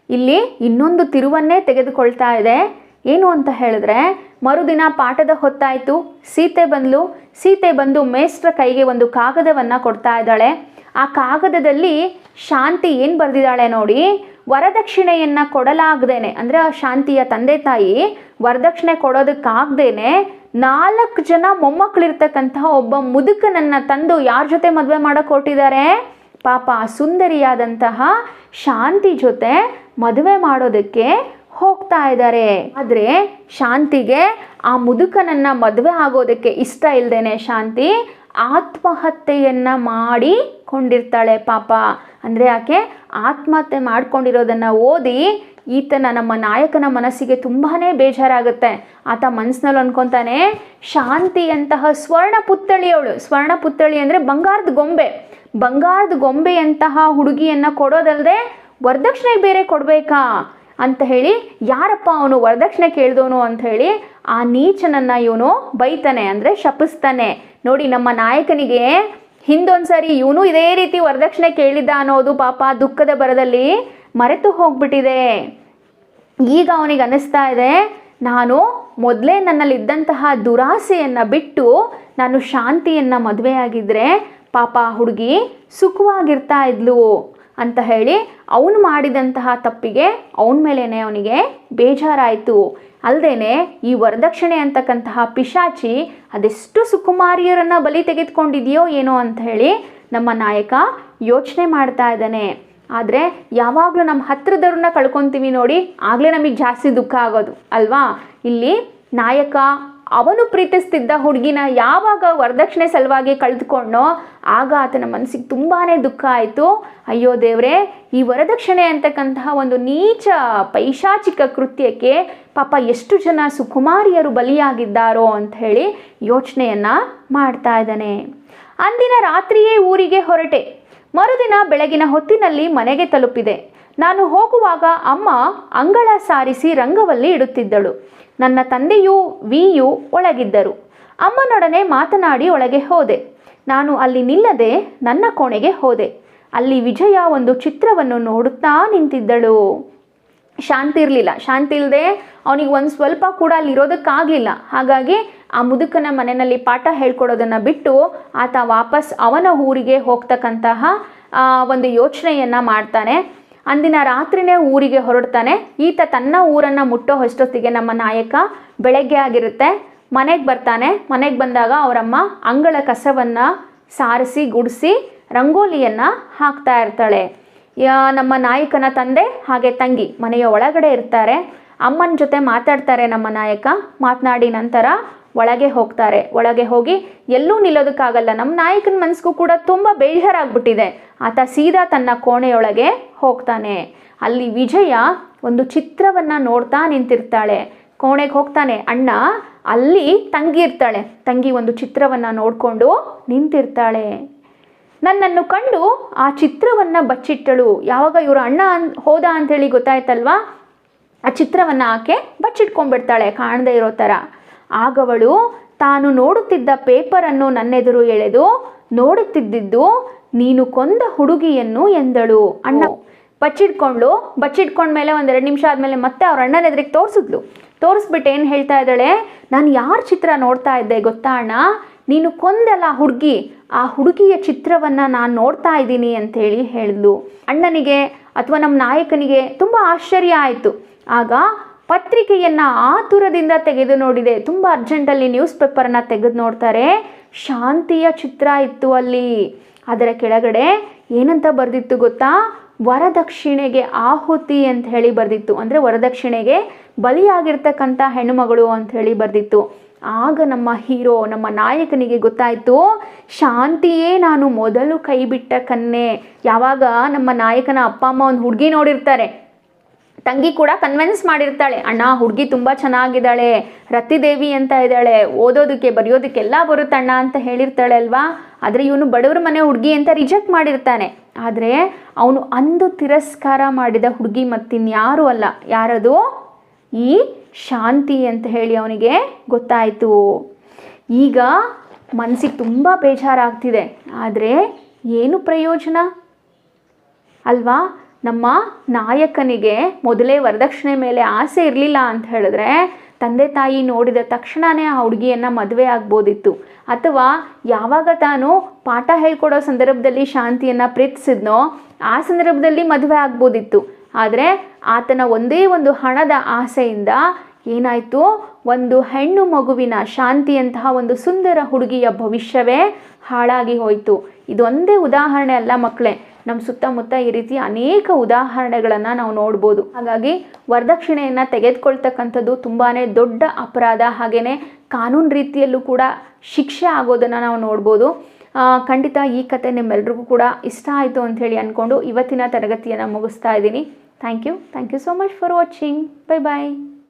ಇಲ್ಲಿ ಇನ್ನೊಂದು ತಿರುವನ್ನೇ ತೆಗೆದುಕೊಳ್ತಾ ಇದೆ. ಏನು ಅಂತ ಹೇಳಿದ್ರೆ, ಮರುದಿನ ಪಾಠದ ಹೊತ್ತಾಯಿತು. ಸೀತೆ ಬಂದು ಮೇಷ್ಟ್ರ ಕೈಗೆ ಒಂದು ಕಾಗದವನ್ನು ಕೊಡ್ತಾ ಇದ್ದಾಳೆ. ಆ ಕಾಗದದಲ್ಲಿ ಶಾಂತಿ ಏನು ಬರೆದಿದ್ದಾಳೆ ನೋಡಿ, ವರದಕ್ಷಿಣೆಯನ್ನು ಕೊಡಲಾಗ್ದೇನೆ, ಅಂದರೆ ಶಾಂತಿಯ ತಂದೆ ತಾಯಿ ವರದಕ್ಷಿಣೆ ಕೊಡೋದಕ್ಕಾಗ್ದೇನೆ 4 ಜನ ಮೊಮ್ಮಕ್ಕಳಿರ್ತಕ್ಕಂತಹ ಒಬ್ಬ ಮುದುಕನನ್ನು ತಂದು ಯಾರ ಜೊತೆ ಮದುವೆ ಮಾಡೋಕೆ ಕೊಟ್ಟಿದ್ದಾರೆ? ಪಾಪ ಸುಂದರಿಯಾದಂತಹ ಶಾಂತಿ ಜೊತೆ ಮದುವೆ ಮಾಡೋದಕ್ಕೆ ಹೋಗ್ತಾ ಇದ್ದಾರೆ. ಆದರೆ ಶಾಂತಿಗೆ ಆ ಮುದುಕನನ್ನು ಮದುವೆ ಆಗೋದಕ್ಕೆ ಇಷ್ಟ ಇಲ್ಲದೇನೆ ಶಾಂತಿ ಆತ್ಮಹತ್ಯೆಯನ್ನು ಮಾಡಿಕೊಂಡಿರ್ತಾಳೆ ಪಾಪ. ಅಂದರೆ ಆಕೆ ಆತ್ಮಹತ್ಯೆ ಮಾಡ್ಕೊಂಡಿರೋದನ್ನು ಓದಿ ಈತನ ನಮ್ಮ ನಾಯಕನ ಮನಸ್ಸಿಗೆ ತುಂಬಾ ಬೇಜಾರಾಗುತ್ತೆ. ಆತ ಮನಸ್ಸಿನಲ್ಲಿ ಅನ್ಕೊತಾನೆ, ಶಾಂತಿಯಂತಹ ಸ್ವರ್ಣ ಪುತ್ಥಳಿ ಅಂದರೆ ಬಂಗಾರದ ಗೊಂಬೆಯಂತಹ ಹುಡುಗಿಯನ್ನು ಕೊಡೋದಲ್ಲದೆ ವರದಕ್ಷಿಣೆ ಬೇರೆ ಕೊಡಬೇಕಾ ಅಂತ ಹೇಳಿ, ಯಾರಪ್ಪ ಅವನು ವರದಕ್ಷಿಣೆ ಕೇಳಿದವನು ಅಂತ ಹೇಳಿ ಆ ನೀಚನನ್ನು ಇವನು ಬೈತಾನೆ, ಅಂದರೆ ಶಪಿಸ್ತಾನೆ. ನೋಡಿ, ನಮ್ಮ ನಾಯಕನಿಗೆ ಹಿಂದೊಂದ್ಸರಿ ಇವನು ಇದೇ ರೀತಿ ವರದಕ್ಷಿಣೆ ಕೇಳಿದ್ದ ಅನ್ನೋದು ಪಾಪ ದುಃಖದ ಬರದಲ್ಲಿ ಮರೆತು ಹೋಗ್ಬಿಟ್ಟಿದೆ. ಈಗ ಅವನಿಗೆ ಅನ್ನಿಸ್ತಾ ಇದೆ, ನಾನು ಮೊದಲೇ ನನ್ನಲ್ಲಿದ್ದಂತಹ ದುರಾಸೆಯನ್ನು ಬಿಟ್ಟು ನಾನು ಶಾಂತಿಯನ್ನು ಮದುವೆಯಾಗಿದ್ದರೆ ಪಾಪ ಹುಡುಗಿ ಸುಖವಾಗಿರ್ತಾ ಇದ್ಲು ಅಂತ ಹೇಳಿ ಅವನು ಮಾಡಿದಂತಹ ತಪ್ಪಿಗೆ ಅವನ ಮೇಲೇ ಅವನಿಗೆ ಬೇಜಾರಾಯಿತು. ಅಲ್ಲದೆ ಈ ವರದಕ್ಷಿಣೆ ಅಂತಕ್ಕಂತಹ ಪಿಶಾಚಿ ಅದೆಷ್ಟು ಸುಕುಮಾರಿಯರನ್ನು ಬಲಿ ತೆಗೆದುಕೊಂಡಿದೆಯೋ ಏನೋ ಅಂತ ಹೇಳಿ ನಮ್ಮ ನಾಯಕ ಯೋಚನೆ ಮಾಡ್ತಾ ಇದ್ದಾನೆ. ಆದರೆ ಯಾವಾಗಲೂ ನಮ್ಮ ಹತ್ರದವ್ರನ್ನ ಕಳ್ಕೊತೀವಿ ನೋಡಿ, ಆಗಲೇ ನಮಗೆ ಜಾಸ್ತಿ ದುಃಖ ಆಗೋದು ಅಲ್ವಾ. ಇಲ್ಲಿ ನಾಯಕ ಅವನು ಪ್ರೀತಿಸ್ತಿದ್ದ ಹುಡುಗಿನ ಯಾವಾಗ ವರದಕ್ಷಿಣೆ ಸಲುವಾಗಿ ಕಳೆದುಕೊಂಡೋ ಆಗ ಆತನ ಮನಸ್ಸಿಗೆ ತುಂಬಾ ದುಃಖ ಆಯಿತು. ಅಯ್ಯೋ ದೇವರೇ, ಈ ವರದಕ್ಷಿಣೆ ಅಂತಕ್ಕಂತಹ ಒಂದು ನೀಚ ಪೈಶಾಚಿಕ ಕೃತ್ಯಕ್ಕೆ ಪಾಪ ಎಷ್ಟು ಜನ ಸುಕುಮಾರಿಯರು ಬಲಿಯಾಗಿದ್ದಾರೋ ಅಂತ ಹೇಳಿ ಯೋಚನೆಯನ್ನು ಮಾಡ್ತಾ ಇದ್ದಾನೆ. ಅಂದಿನ ರಾತ್ರಿಯೇ ಊರಿಗೆ ಹೊರಟೆ. ಮರುದಿನ ಬೆಳಗಿನ ಹೊತ್ತಿನಲ್ಲಿ ಮನೆಗೆ ತಲುಪಿದೆ. ನಾನು ಹೋಗುವಾಗ ಅಮ್ಮ ಅಂಗಳ ಸಾರಿಸಿ ರಂಗವಲ್ಲಿ ಇಡುತ್ತಿದ್ದಳು. ನನ್ನ ತಂದೆಯೂ ವಿಯೂ ಒಳಗಿದ್ದರು. ಅಮ್ಮನೊಡನೆ ಮಾತನಾಡಿ ಒಳಗೆ ಹೋದೆ. ನಾನು ಅಲ್ಲಿ ನಿಲ್ಲದೆ ನನ್ನ ಕೋಣೆಗೆ ಹೋದೆ. ಅಲ್ಲಿ ವಿಜಯ ಒಂದು ಚಿತ್ರವನ್ನು ನೋಡುತ್ತಾ ನಿಂತಿದ್ದಳು. ಶಾಂತಿ ಇರಲಿಲ್ಲ. ಶಾಂತಿ ಇಲ್ಲದೆ ಅವನಿಗೆ ಒಂದು ಸ್ವಲ್ಪ ಕೂಡ ಅಲ್ಲಿ ಇರೋದಕ್ಕಾಗಲಿಲ್ಲ. ಹಾಗಾಗಿ ಆ ಮುದುಕನ ಮನೆಯಲ್ಲಿ ಪಾಠ ಹೇಳ್ಕೊಡೋದನ್ನು ಬಿಟ್ಟು ಆತ ವಾಪಸ್ ಅವನ ಊರಿಗೆ ಹೋಗ್ತಕ್ಕಂತಹ ಒಂದು ಯೋಚನೆಯನ್ನು ಮಾಡ್ತಾನೆ. ಅಂದಿನ ರಾತ್ರಿನೇ ಊರಿಗೆ ಹೊರಡ್ತಾನೆ. ಈತ ತನ್ನ ಊರನ್ನು ಮುಟ್ಟೋ ಅಷ್ಟೊತ್ತಿಗೆ ನಮ್ಮ ನಾಯಕ ಬೆಳಗ್ಗೆ ಆಗಿರುತ್ತೆ. ಮನೆಗೆ ಬರ್ತಾನೆ. ಮನೆಗೆ ಬಂದಾಗ ಅವರಮ್ಮ ಅಂಗಳ ಕಸವನ್ನು ಸಾರಿಸಿ ಗುಡಿಸಿ ರಂಗೋಲಿಯನ್ನು ಹಾಕ್ತಾ ಇರ್ತಾಳೆ. ನಮ್ಮ ನಾಯಕನ ತಂದೆ ಹಾಗೆ ತಂಗಿ ಮನೆಯ ಒಳಗಡೆ ಇರ್ತಾರೆ. ಅಮ್ಮನ ಜೊತೆ ಮಾತಾಡ್ತಾರೆ ನಮ್ಮ ನಾಯಕ. ಮಾತನಾಡಿ ನಂತರ ಒಳಗೆ ಹೋಗ್ತಾರೆ. ಒಳಗೆ ಹೋಗಿ ಎಲ್ಲೂ ನಿಲ್ಲೋದಕ್ಕಾಗಲ್ಲ. ನಮ್ಮ ನಾಯಕನ ಮನಸ್ಸಿಗೂ ಕೂಡ ತುಂಬ ಬೇಜಾರಾಗ್ಬಿಟ್ಟಿದೆ. ಆತ ಸೀದಾ ತನ್ನ ಕೋಣೆಯೊಳಗೆ ಹೋಗ್ತಾನೆ. ಅಲ್ಲಿ ವಿಜಯ ಒಂದು ಚಿತ್ರವನ್ನು ನೋಡ್ತಾ ನಿಂತಿರ್ತಾಳೆ. ಕೋಣೆಗೆ ಹೋಗ್ತಾನೆ ಅಣ್ಣ. ಅಲ್ಲಿ ತಂಗಿ ಇರ್ತಾಳೆ. ತಂಗಿ ಒಂದು ಚಿತ್ರವನ್ನು ನೋಡಿಕೊಂಡು ನಿಂತಿರ್ತಾಳೆ. ನನ್ನನ್ನು ಕಂಡು ಆ ಚಿತ್ರವನ್ನು ಬಚ್ಚಿಟ್ಟಳು. ಯಾವಾಗ ಇವರು ಅಣ್ಣ ಹೋದ ಅಂಥೇಳಿ ಗೊತ್ತಾಯ್ತಲ್ವಾ, ಆ ಚಿತ್ರವನ್ನು ಆಕೆ ಬಚ್ಚಿಟ್ಕೊಂಡ್ಬಿಡ್ತಾಳೆ ಕಾಣದೇ ಇರೋ ಥರ. ಆಗವಳು ತಾನು ನೋಡುತ್ತಿದ್ದ ಪೇಪರನ್ನು ನನ್ನೆದುರು ಎಳೆದು ನೋಡುತ್ತಿದ್ದಿದ್ದು ನೀನು ಕೊಂದ ಹುಡುಗಿಯನ್ನು ಎಂದಳು. ಅಣ್ಣ ಬಚ್ಚಿಟ್ಕೊಂಡ್ಮೇಲೆ ಒಂದೆರಡು ನಿಮಿಷ ಆದಮೇಲೆ ಮತ್ತೆ ಅವ್ರ ಅಣ್ಣನ ಎದುರಿಗೆ ತೋರಿಸಿದ್ಲು. ತೋರಿಸ್ಬಿಟ್ಟು ಏನು ಹೇಳ್ತಾ ಇದ್ದಾಳೆ, ನಾನು ಯಾರ ಚಿತ್ರ ನೋಡ್ತಾ ಇದ್ದೆ ಗೊತ್ತಾ ಅಣ್ಣ, ನೀನು ಕೊಂದಲ್ಲ ಹುಡುಗಿ, ಆ ಹುಡುಗಿಯ ಚಿತ್ರವನ್ನು ನಾನು ನೋಡ್ತಾ ಇದ್ದೀನಿ ಅಂಥೇಳಿ ಹೇಳಿದ್ಲು. ಅಣ್ಣನಿಗೆ ಅಥವಾ ನಮ್ಮ ನಾಯಕನಿಗೆ ತುಂಬ ಆಶ್ಚರ್ಯ ಆಯಿತು. ಆಗ ಪತ್ರಿಕೆಯನ್ನು ಆತುರದಿಂದ ತೆಗೆದು ನೋಡಿದೆ. ತುಂಬ ಅರ್ಜೆಂಟಲ್ಲಿ ನ್ಯೂಸ್ ಪೇಪರನ್ನು ತೆಗೆದು ನೋಡ್ತಾರೆ. ಶಾಂತಿಯ ಚಿತ್ರ ಇತ್ತು ಅಲ್ಲಿ. ಅದರ ಕೆಳಗಡೆ ಏನಂತ ಬರೆದಿತ್ತು ಗೊತ್ತಾ, ವರದಕ್ಷಿಣೆಗೆ ಆಹುತಿ ಅಂತ ಹೇಳಿ ಬರೆದಿತ್ತು. ಅಂದರೆ ವರದಕ್ಷಿಣೆಗೆ ಬಲಿಯಾಗಿರ್ತಕ್ಕಂಥ ಹೆಣ್ಣುಮಗಳು ಅಂತ ಹೇಳಿ ಬರೆದಿತ್ತು. ಆಗ ನಮ್ಮ ಹೀರೋ, ನಮ್ಮ ನಾಯಕನಿಗೆ ಗೊತ್ತಾಯಿತು, ಶಾಂತಿಯೇ ನಾನು ಮೊದಲು ಕೈ ಬಿಟ್ಟ ಕನ್ನೆ. ಯಾವಾಗ ನಮ್ಮ ನಾಯಕನ ಅಪ್ಪ ಅಮ್ಮ ಒಂದು ಹುಡುಗಿ ನೋಡಿರ್ತಾರೆ, ತಂಗಿ ಕೂಡ ಕನ್ವಿನ್ಸ್ ಮಾಡಿರ್ತಾಳೆ, ಅಣ್ಣ ಹುಡುಗಿ ತುಂಬ ಚೆನ್ನಾಗಿದ್ದಾಳೆ, ರತಿದೇವಿ ಅಂತ ಇದ್ದಾಳೆ, ಓದೋದಕ್ಕೆ ಬರೆಯೋದಕ್ಕೆಲ್ಲ ಬರುತ್ತಣ್ಣ ಅಂತ ಹೇಳಿರ್ತಾಳೆ ಅಲ್ವಾ. ಆದರೆ ಇವನು ಬಡವ್ರ ಮನೆ ಹುಡುಗಿ ಅಂತ ರಿಜೆಕ್ಟ್ ಮಾಡಿರ್ತಾನೆ. ಆದರೆ ಅವನು ಅಂದು ತಿರಸ್ಕಾರ ಮಾಡಿದ ಹುಡುಗಿ ಮತ್ತಿನ್ಯಾರೂ ಅಲ್ಲ. ಯಾರದು? ಈ ಶಾಂತಿ ಅಂತ ಹೇಳಿ ಅವನಿಗೆ ಗೊತ್ತಾಯಿತು. ಈಗ ಮನಸ್ಸಿಗೆ ತುಂಬ ಬೇಜಾರಾಗ್ತಿದೆ. ಆದರೆ ಏನು ಪ್ರಯೋಜನ ಅಲ್ವಾ? ನಮ್ಮ ನಾಯಕನಿಗೆ ಮೊದಲೇ ವರದಕ್ಷಿಣೆ ಮೇಲೆ ಆಸೆ ಇರಲಿಲ್ಲ ಅಂತ ಹೇಳಿದ್ರೆ ತಂದೆ ತಾಯಿ ನೋಡಿದ ತಕ್ಷಣವೇ ಆ ಹುಡುಗಿಯನ್ನು ಮದುವೆ ಆಗ್ಬೋದಿತ್ತು. ಅಥವಾ ಯಾವಾಗ ತಾನು ಪಾಠ ಹೇಳ್ಕೊಡೋ ಸಂದರ್ಭದಲ್ಲಿ ಶಾಂತಿಯನ್ನು ಪ್ರೀತಿಸಿದ್ನೋ ಆ ಸಂದರ್ಭದಲ್ಲಿ ಮದುವೆ ಆಗ್ಬೋದಿತ್ತು. ಆದರೆ ಆತನ ಒಂದೇ ಒಂದು ಹಣದ ಆಸೆಯಿಂದ ಏನಾಯಿತು, ಒಂದು ಹೆಣ್ಣು ಮಗುವಿನ ಶಾಂತಿಯಂತಹ ಒಂದು ಸುಂದರ ಹುಡುಗಿಯ ಭವಿಷ್ಯವೇ ಹಾಳಾಗಿ ಹೋಯಿತು. ಇದೊಂದೇ ಉದಾಹರಣೆ ಅಲ್ಲ ಮಕ್ಕಳೇ, ನಮ್ಮ ಸುತ್ತಮುತ್ತ ಈ ರೀತಿ ಅನೇಕ ಉದಾಹರಣೆಗಳನ್ನು ನಾವು ನೋಡ್ಬೋದು. ಹಾಗಾಗಿ ವರದಕ್ಷಿಣೆಯನ್ನು ತೆಗೆದುಕೊಳ್ತಕ್ಕಂಥದ್ದು ತುಂಬಾ ದೊಡ್ಡ ಅಪರಾಧ. ಹಾಗೆಯೇ ಕಾನೂನು ರೀತಿಯಲ್ಲೂ ಕೂಡ ಶಿಕ್ಷೆ ಆಗೋದನ್ನು ನಾವು ನೋಡ್ಬೋದು. ಖಂಡಿತ ಈ ಕತೆ ನಿಮ್ಮೆಲ್ರಿಗೂ ಕೂಡ ಇಷ್ಟ ಆಯಿತು ಅಂಥೇಳಿ ಅಂದ್ಕೊಂಡು ಇವತ್ತಿನ ತರಗತಿಯನ್ನು ಮುಗಿಸ್ತಾ ಇದ್ದೀನಿ. Thank you so much for watching. Bye bye.